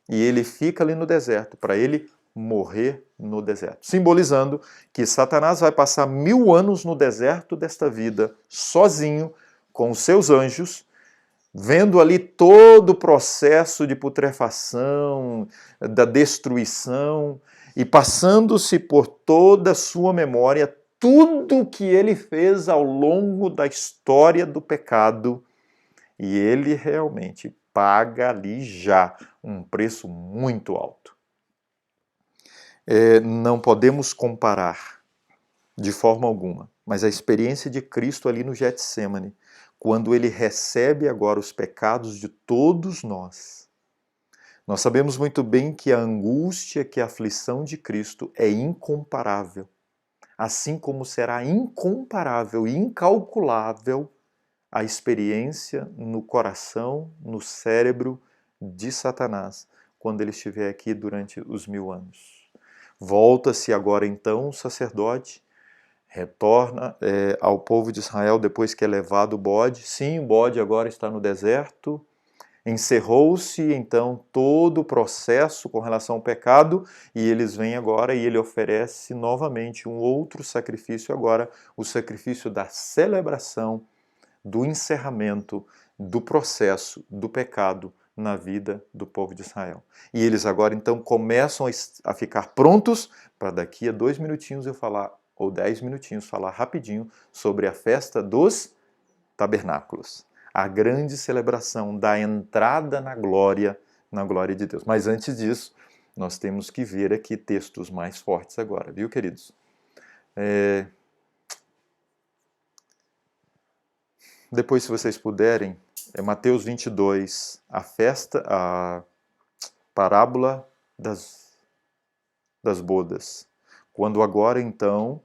e ele fica ali no deserto, para ele morrer no deserto. Simbolizando que Satanás vai passar 1000 anos no deserto desta vida, sozinho, com os seus anjos, vendo ali todo o processo de putrefação, da destruição, e passando-se por toda a sua memória tudo o que ele fez ao longo da história do pecado, e ele realmente paga ali já um preço muito alto. Não podemos comparar de forma alguma, mas a experiência de Cristo ali no Getsêmani, quando ele recebe agora os pecados de todos nós. Nós sabemos muito bem que a angústia, que a aflição de Cristo é incomparável, assim como será incomparável e incalculável a experiência no coração, no cérebro de Satanás, quando ele estiver aqui durante os 1000 anos. Volta-se agora então o sacerdote, retorna ao povo de Israel depois que é levado o bode. Sim, o bode agora está no deserto. Encerrou-se então todo o processo com relação ao pecado, e eles vêm agora e ele oferece novamente um outro sacrifício agora, o sacrifício da celebração, do encerramento do processo do pecado na vida do povo de Israel. E eles agora então começam a ficar prontos para daqui a 2 minutinhos eu falar ou 10 minutinhos falar rapidinho sobre a festa dos tabernáculos, a grande celebração da entrada na glória de Deus. Mas antes disso, nós temos que ver aqui textos mais fortes agora, viu, queridos? Depois, se vocês puderem, Mateus 22, a parábola das bodas. Quando agora, então,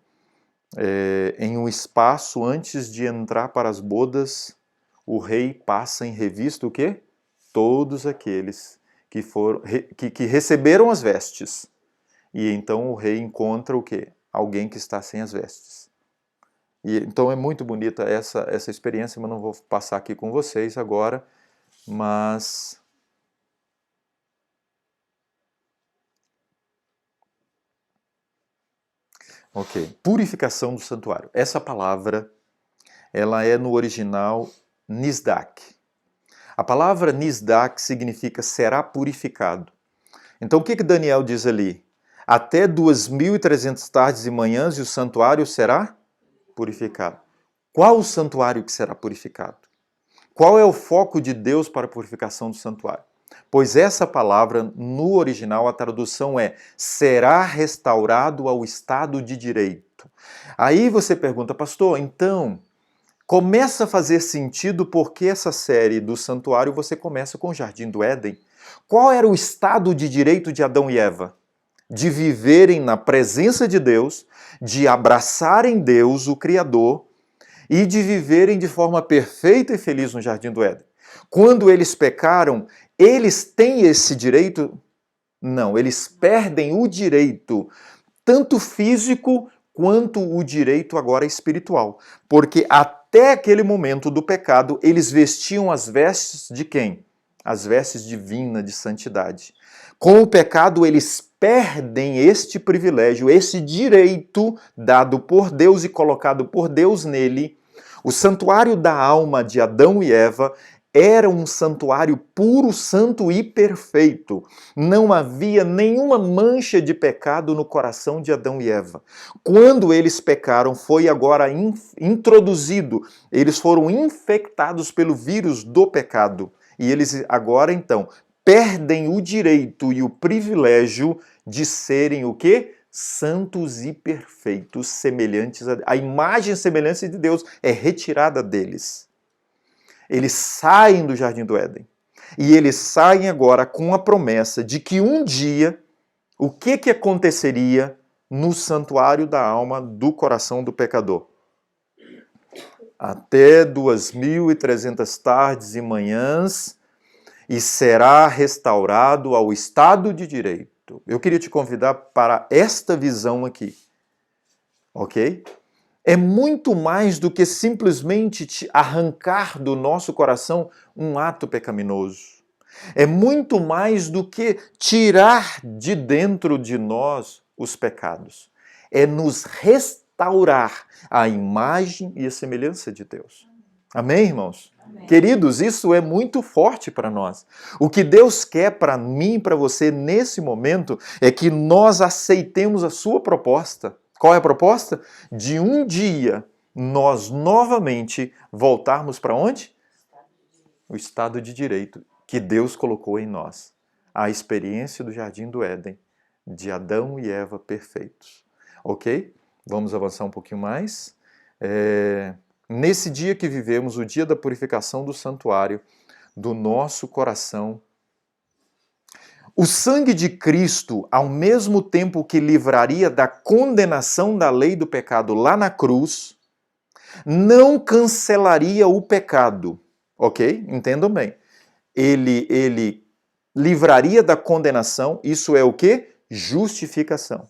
em um espaço antes de entrar para as bodas, o rei passa em revista o quê? Todos aqueles que receberam as vestes. E então o rei encontra o quê? Alguém que está sem as vestes. E, então é muito bonita essa experiência, mas não vou passar aqui com vocês agora, mas... Ok, purificação do santuário. Essa palavra, ela é no original nisdak. A palavra nisdak significa será purificado. Então o que Daniel diz ali? Até 2.300 tardes e manhãs e o santuário será purificado. Qual o santuário que será purificado? Qual é o foco de Deus para a purificação do santuário? Pois essa palavra, no original, a tradução é será restaurado ao estado de direito. Aí você pergunta, pastor, então, começa a fazer sentido porque essa série do santuário você começa com o Jardim do Éden. Qual era o estado de direito de Adão e Eva? De viverem na presença de Deus, de abraçarem Deus, o Criador, e de viverem de forma perfeita e feliz no Jardim do Éden. Quando eles pecaram, eles têm esse direito? Não, eles perdem o direito, tanto físico quanto o direito agora espiritual. Porque até aquele momento do pecado, eles vestiam as vestes de quem? As vestes divinas de santidade. Com o pecado, eles perdem este privilégio, esse direito dado por Deus e colocado por Deus nele. O santuário da alma de Adão e Eva era um santuário puro, santo e perfeito. Não havia nenhuma mancha de pecado no coração de Adão e Eva. Quando eles pecaram, foi agora introduzido, eles foram infectados pelo vírus do pecado. E eles agora, então, perdem o direito e o privilégio de serem o quê? Santos e perfeitos, semelhantes a imagem e semelhança de Deus é retirada deles. Eles saem do Jardim do Éden. E eles saem agora com a promessa de que um dia, o que aconteceria no santuário da alma do coração do pecador? Até 2.300 tardes e manhãs, e será restaurado ao estado de direito. Eu queria te convidar para esta visão aqui, ok? É muito mais do que simplesmente te arrancar do nosso coração um ato pecaminoso. É muito mais do que tirar de dentro de nós os pecados. É nos restaurar a imagem e a semelhança de Deus. Amém, irmãos? Amém. Queridos, isso é muito forte para nós. O que Deus quer para mim e para você nesse momento é que nós aceitemos a sua proposta. Qual é a proposta? De um dia nós novamente voltarmos para onde? O estado de direito que Deus colocou em nós. A experiência do Jardim do Éden, de Adão e Eva perfeitos. Ok? Vamos avançar um pouquinho mais. Nesse dia que vivemos, o dia da purificação do santuário, do nosso coração, o sangue de Cristo, ao mesmo tempo que livraria da condenação da lei do pecado lá na cruz, não cancelaria o pecado, ok? Entendam bem. Ele livraria da condenação, isso é o quê? Justificação.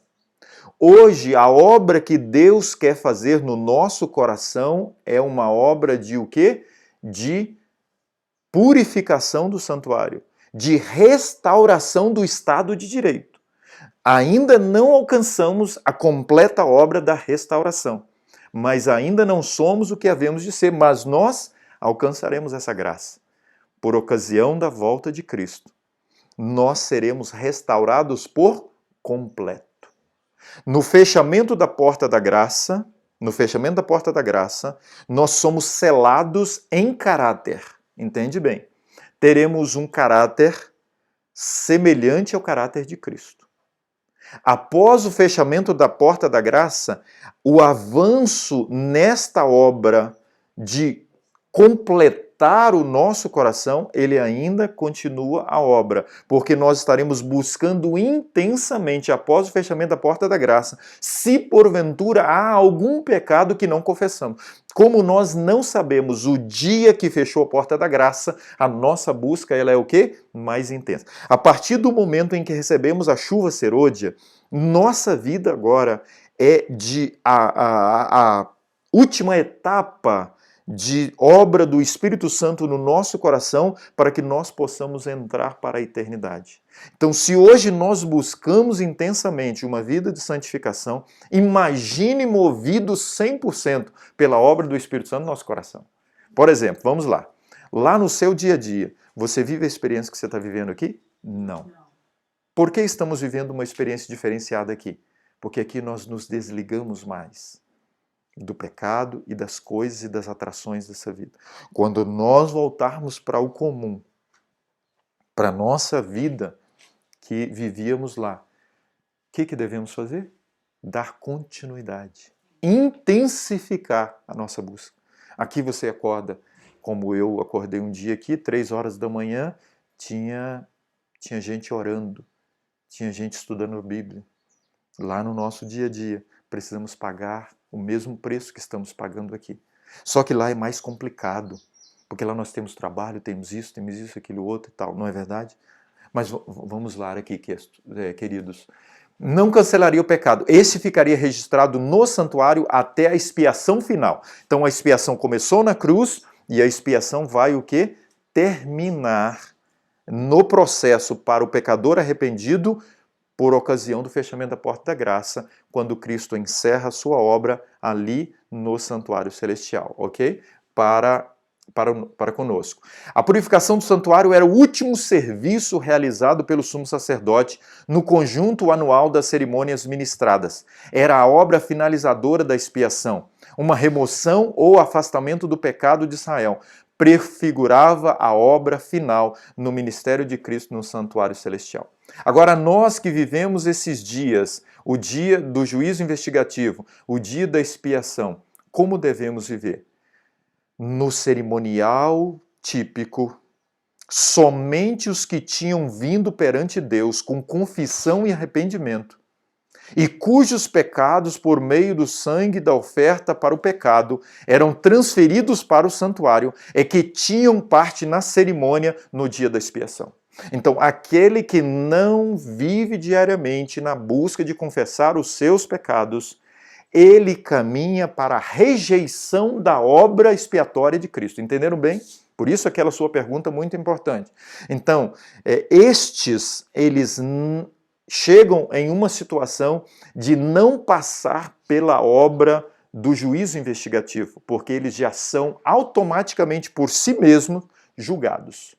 Hoje, a obra que Deus quer fazer no nosso coração é uma obra de o quê? De purificação do santuário, de restauração do estado de direito. Ainda não alcançamos a completa obra da restauração, mas ainda não somos o que havemos de ser, mas nós alcançaremos essa graça. Por ocasião da volta de Cristo, nós seremos restaurados por completo. No fechamento da porta da graça, nós somos selados em caráter. Entende bem? Teremos um caráter semelhante ao caráter de Cristo. Após o fechamento da porta da graça, o avanço nesta obra de completar o nosso coração, ele ainda continua a obra, porque nós estaremos buscando intensamente, após o fechamento da porta da graça, se porventura há algum pecado que não confessamos. Como nós não sabemos o dia que fechou a porta da graça, a nossa busca ela é o quê? Mais intensa. A partir do momento em que recebemos a chuva serôdia, nossa vida agora é de a última etapa de obra do Espírito Santo no nosso coração para que nós possamos entrar para a eternidade. Então, se hoje nós buscamos intensamente uma vida de santificação, imagine movido 100% pela obra do Espírito Santo no nosso coração. Por exemplo, vamos lá. Lá no seu dia a dia, você vive a experiência que você está vivendo aqui? Não. Por que estamos vivendo uma experiência diferenciada aqui? Porque aqui nós nos desligamos mais do pecado e das coisas e das atrações dessa vida. Quando nós voltarmos para o comum, para a nossa vida que vivíamos lá, o que devemos fazer? Dar continuidade, intensificar a nossa busca. Aqui você acorda, como eu acordei um dia aqui, 3 horas da manhã, tinha gente orando, tinha gente estudando a Bíblia. Lá no nosso dia a dia, precisamos pagar o mesmo preço que estamos pagando aqui. Só que lá é mais complicado, porque lá nós temos trabalho, temos isso, aquilo outro e tal, não é verdade? Mas vamos lá aqui, queridos. Não cancelaria o pecado. Esse ficaria registrado no santuário até a expiação final. Então a expiação começou na cruz e a expiação vai o quê? Terminar no processo para o pecador arrependido por ocasião do fechamento da porta da graça, quando Cristo encerra a sua obra ali no santuário celestial, ok? Para conosco. A purificação do santuário era o último serviço realizado pelo sumo sacerdote no conjunto anual das cerimônias ministradas. Era a obra finalizadora da expiação, uma remoção ou afastamento do pecado de Israel. Prefigurava a obra final no ministério de Cristo no santuário celestial. Agora, nós que vivemos esses dias, o dia do juízo investigativo, o dia da expiação, como devemos viver? No cerimonial típico, somente os que tinham vindo perante Deus com confissão e arrependimento, e cujos pecados, por meio do sangue da oferta para o pecado, eram transferidos para o santuário, é que tinham parte na cerimônia no dia da expiação. Então, aquele que não vive diariamente na busca de confessar os seus pecados, ele caminha para a rejeição da obra expiatória de Cristo. Entenderam bem? Por isso aquela sua pergunta muito importante. Então, eles chegam em uma situação de não passar pela obra do juízo investigativo, porque eles já são automaticamente por si mesmos julgados.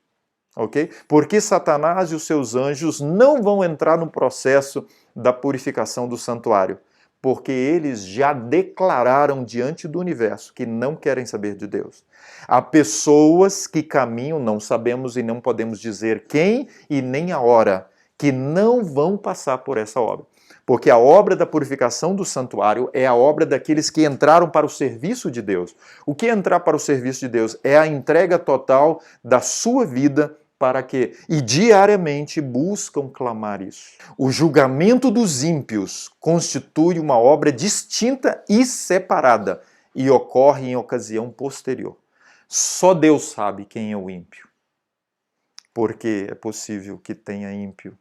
Ok? Porque Satanás e os seus anjos não vão entrar no processo da purificação do santuário, porque eles já declararam diante do universo que não querem saber de Deus. Há pessoas que caminham, não sabemos e não podemos dizer quem e nem a hora, que não vão passar por essa obra. Porque a obra da purificação do santuário é a obra daqueles que entraram para o serviço de Deus. O que é entrar para o serviço de Deus? É a entrega total da sua vida para que, e diariamente, buscam clamar isso. O julgamento dos ímpios constitui uma obra distinta e separada e ocorre em ocasião posterior. Só Deus sabe quem é o ímpio. Porque é possível que tenha ímpio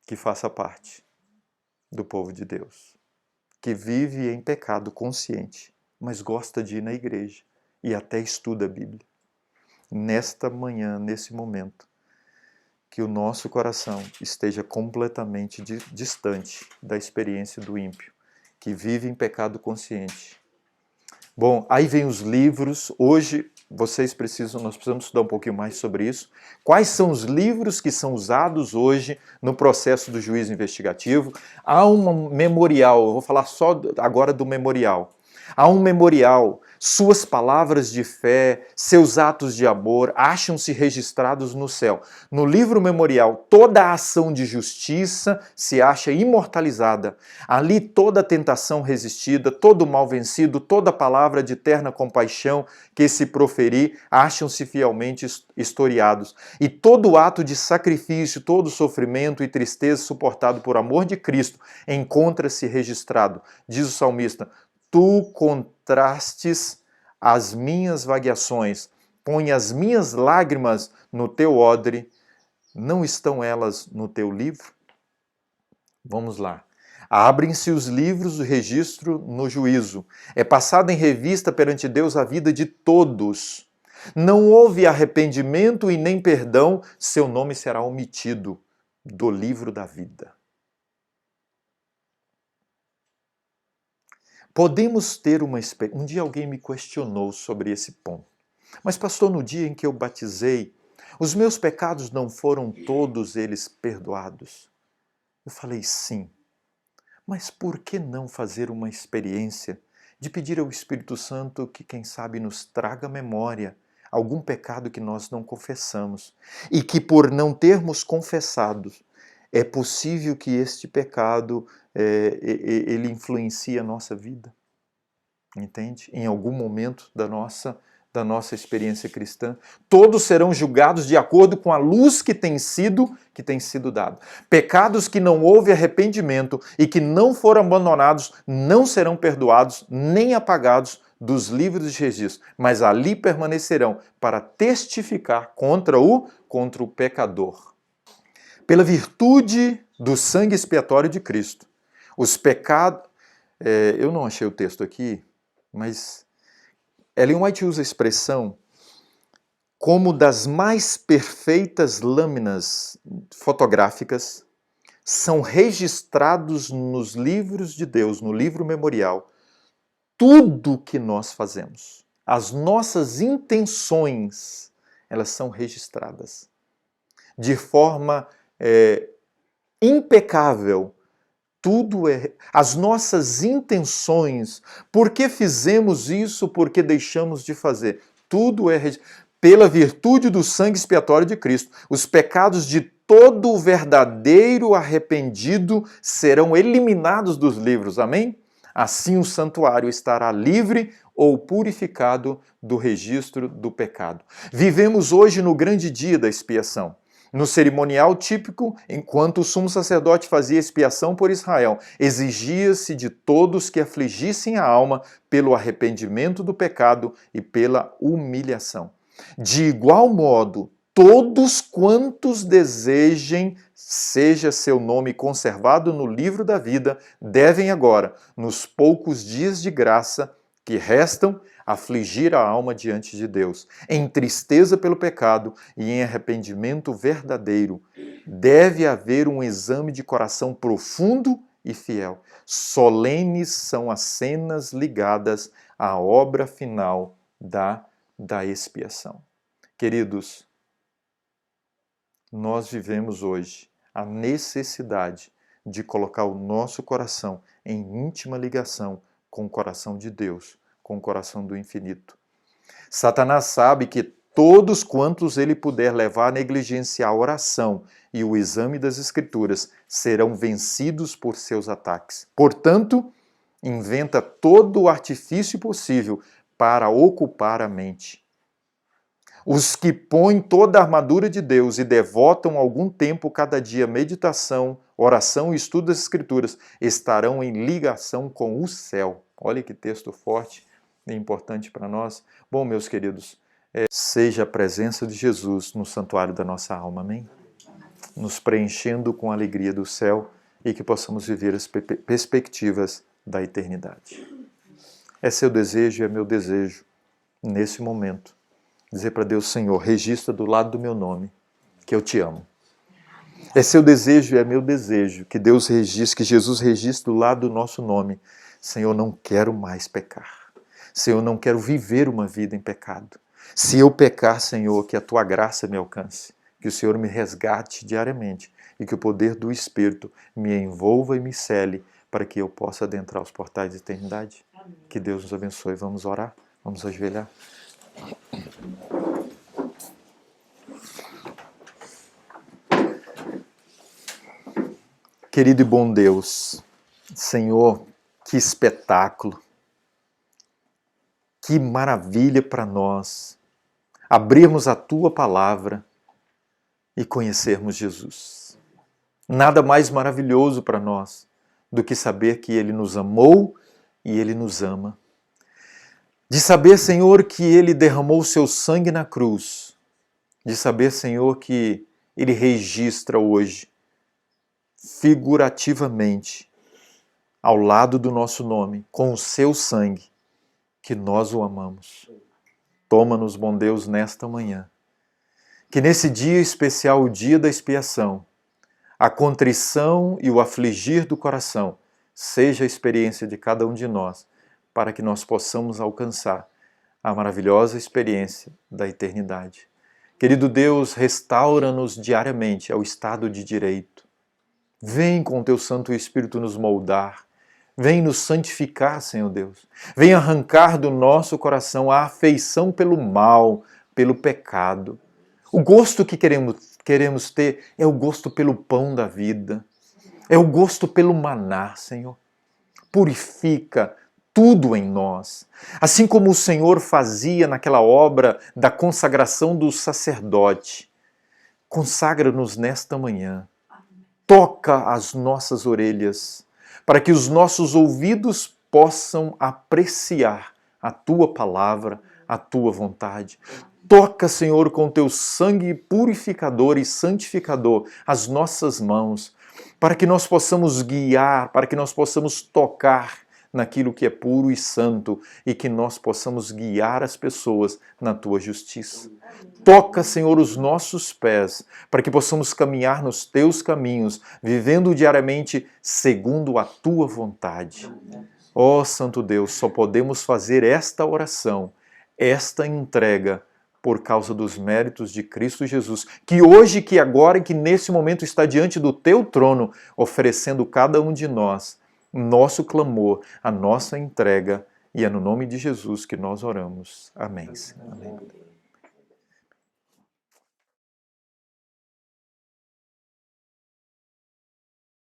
que faça parte do povo de Deus, que vive em pecado consciente, mas gosta de ir na igreja e até estuda a Bíblia. Nesta manhã, nesse momento, que o nosso coração esteja completamente distante da experiência do ímpio, que vive em pecado consciente. Bom, aí vem os livros. Hoje nós precisamos estudar um pouquinho mais sobre isso. Quais são os livros que são usados hoje no processo do juízo investigativo? Há um memorial, eu vou falar só agora do memorial. Há um memorial, suas palavras de fé, seus atos de amor acham-se registrados no céu. No livro memorial, toda a ação de justiça se acha imortalizada. Ali toda a tentação resistida, todo o mal vencido, toda palavra de eterna compaixão que se proferir acham-se fielmente historiados. E todo ato de sacrifício, todo sofrimento e tristeza suportado por amor de Cristo encontra-se registrado. Diz o salmista: tu contrastes as minhas vagueações, põe as minhas lágrimas no teu odre, não estão elas no teu livro? Vamos lá. Abrem-se os livros do registro no juízo. É passada em revista perante Deus a vida de todos. Não houve arrependimento e nem perdão, seu nome será omitido do livro da vida. Podemos ter uma experiência. Um dia alguém me questionou sobre esse ponto. Mas pastor, no dia em que eu batizei, os meus pecados não foram todos eles perdoados? Eu falei sim. Mas por que não fazer uma experiência de pedir ao Espírito Santo que, quem sabe, nos traga à memória algum pecado que nós não confessamos e que, por não termos confessado, é possível que este pecado ele influencie a nossa vida, entende? Em algum momento da nossa experiência cristã, todos serão julgados de acordo com a luz que tem sido dada. Pecados que não houve arrependimento e que não foram abandonados não serão perdoados nem apagados dos livros de registro, mas ali permanecerão para testificar contra o pecador. Pela virtude do sangue expiatório de Cristo, os pecados... eu não achei o texto aqui, mas Ellen White usa a expressão como das mais perfeitas lâminas fotográficas são registrados nos livros de Deus, no livro memorial, tudo que nós fazemos. As nossas intenções, elas são registradas de forma impecável. Tudo as nossas intenções, por que fizemos isso, por que deixamos de fazer, tudo pela virtude do sangue expiatório de Cristo. Os pecados de todo o verdadeiro arrependido serão eliminados dos livros, amém? Assim o santuário estará livre ou purificado do registro do pecado. Vivemos hoje no grande dia da expiação. No cerimonial típico, enquanto o sumo sacerdote fazia expiação por Israel, exigia-se de todos que afligissem a alma pelo arrependimento do pecado e pela humilhação. De igual modo, todos quantos desejem seja seu nome conservado no livro da vida, devem agora, nos poucos dias de graça que restam, afligir a alma diante de Deus, em tristeza pelo pecado e em arrependimento verdadeiro. Deve haver um exame de coração profundo e fiel. Solenes são as cenas ligadas à obra final da expiação. Queridos, nós vivemos hoje a necessidade de colocar o nosso coração em íntima ligação com o coração de Deus, com o coração do infinito. Satanás sabe que todos quantos ele puder levar a negligenciar a oração e o exame das Escrituras serão vencidos por seus ataques. Portanto, inventa todo o artifício possível para ocupar a mente. Os que põem toda a armadura de Deus e devotam algum tempo cada dia à meditação, oração e estudo das Escrituras estarão em ligação com o céu. Olha que texto forte e importante para nós. Bom, meus queridos, seja a presença de Jesus no santuário da nossa alma, amém? Nos preenchendo com a alegria do céu e que possamos viver as perspectivas da eternidade. É seu desejo e é meu desejo, nesse momento, dizer para Deus: Senhor, registra do lado do meu nome que eu te amo. É seu desejo e é meu desejo que Deus registre, que Jesus registre do lado do nosso nome: Senhor, não quero mais pecar. Senhor, não quero viver uma vida em pecado. Se eu pecar, Senhor, que a Tua graça me alcance, que o Senhor me resgate diariamente e que o poder do Espírito me envolva e me cele para que eu possa adentrar os portais da eternidade. Amém. Que Deus nos abençoe. Vamos orar? Vamos ajoelhar? Querido e bom Deus, Senhor, que espetáculo, que maravilha para nós abrirmos a Tua palavra e conhecermos Jesus. Nada mais maravilhoso para nós do que saber que Ele nos amou e Ele nos ama. De saber, Senhor, que Ele derramou o Seu sangue na cruz. De saber, Senhor, que Ele registra hoje, figurativamente, ao lado do nosso nome, com o Seu sangue, que nós o amamos. Toma-nos, bom Deus, nesta manhã. Que nesse dia especial, o dia da expiação, a contrição e o afligir do coração seja a experiência de cada um de nós, para que nós possamos alcançar a maravilhosa experiência da eternidade. Querido Deus, restaura-nos diariamente ao estado de direito. Vem com o Teu Santo Espírito nos moldar. Vem nos santificar, Senhor Deus. Vem arrancar do nosso coração a afeição pelo mal, pelo pecado. O gosto que queremos ter é o gosto pelo pão da vida. É o gosto pelo maná, Senhor. Purifica tudo em nós. Assim como o Senhor fazia naquela obra da consagração do sacerdote. Consagra-nos nesta manhã. Toca as nossas orelhas, para que os nossos ouvidos possam apreciar a Tua palavra, a Tua vontade. Toca, Senhor, com Teu sangue purificador e santificador as nossas mãos, para que nós possamos guiar, para que nós possamos tocar naquilo que é puro e santo e que nós possamos guiar as pessoas na Tua justiça. Toca, Senhor, os nossos pés, para que possamos caminhar nos Teus caminhos, vivendo diariamente segundo a Tua vontade. Ó Santo Deus, só podemos fazer esta oração, esta entrega, por causa dos méritos de Cristo Jesus, que hoje, que agora e que nesse momento está diante do Teu trono, oferecendo cada um de nós nosso clamor, a nossa entrega, e é no nome de Jesus que nós oramos. Amém. Amém.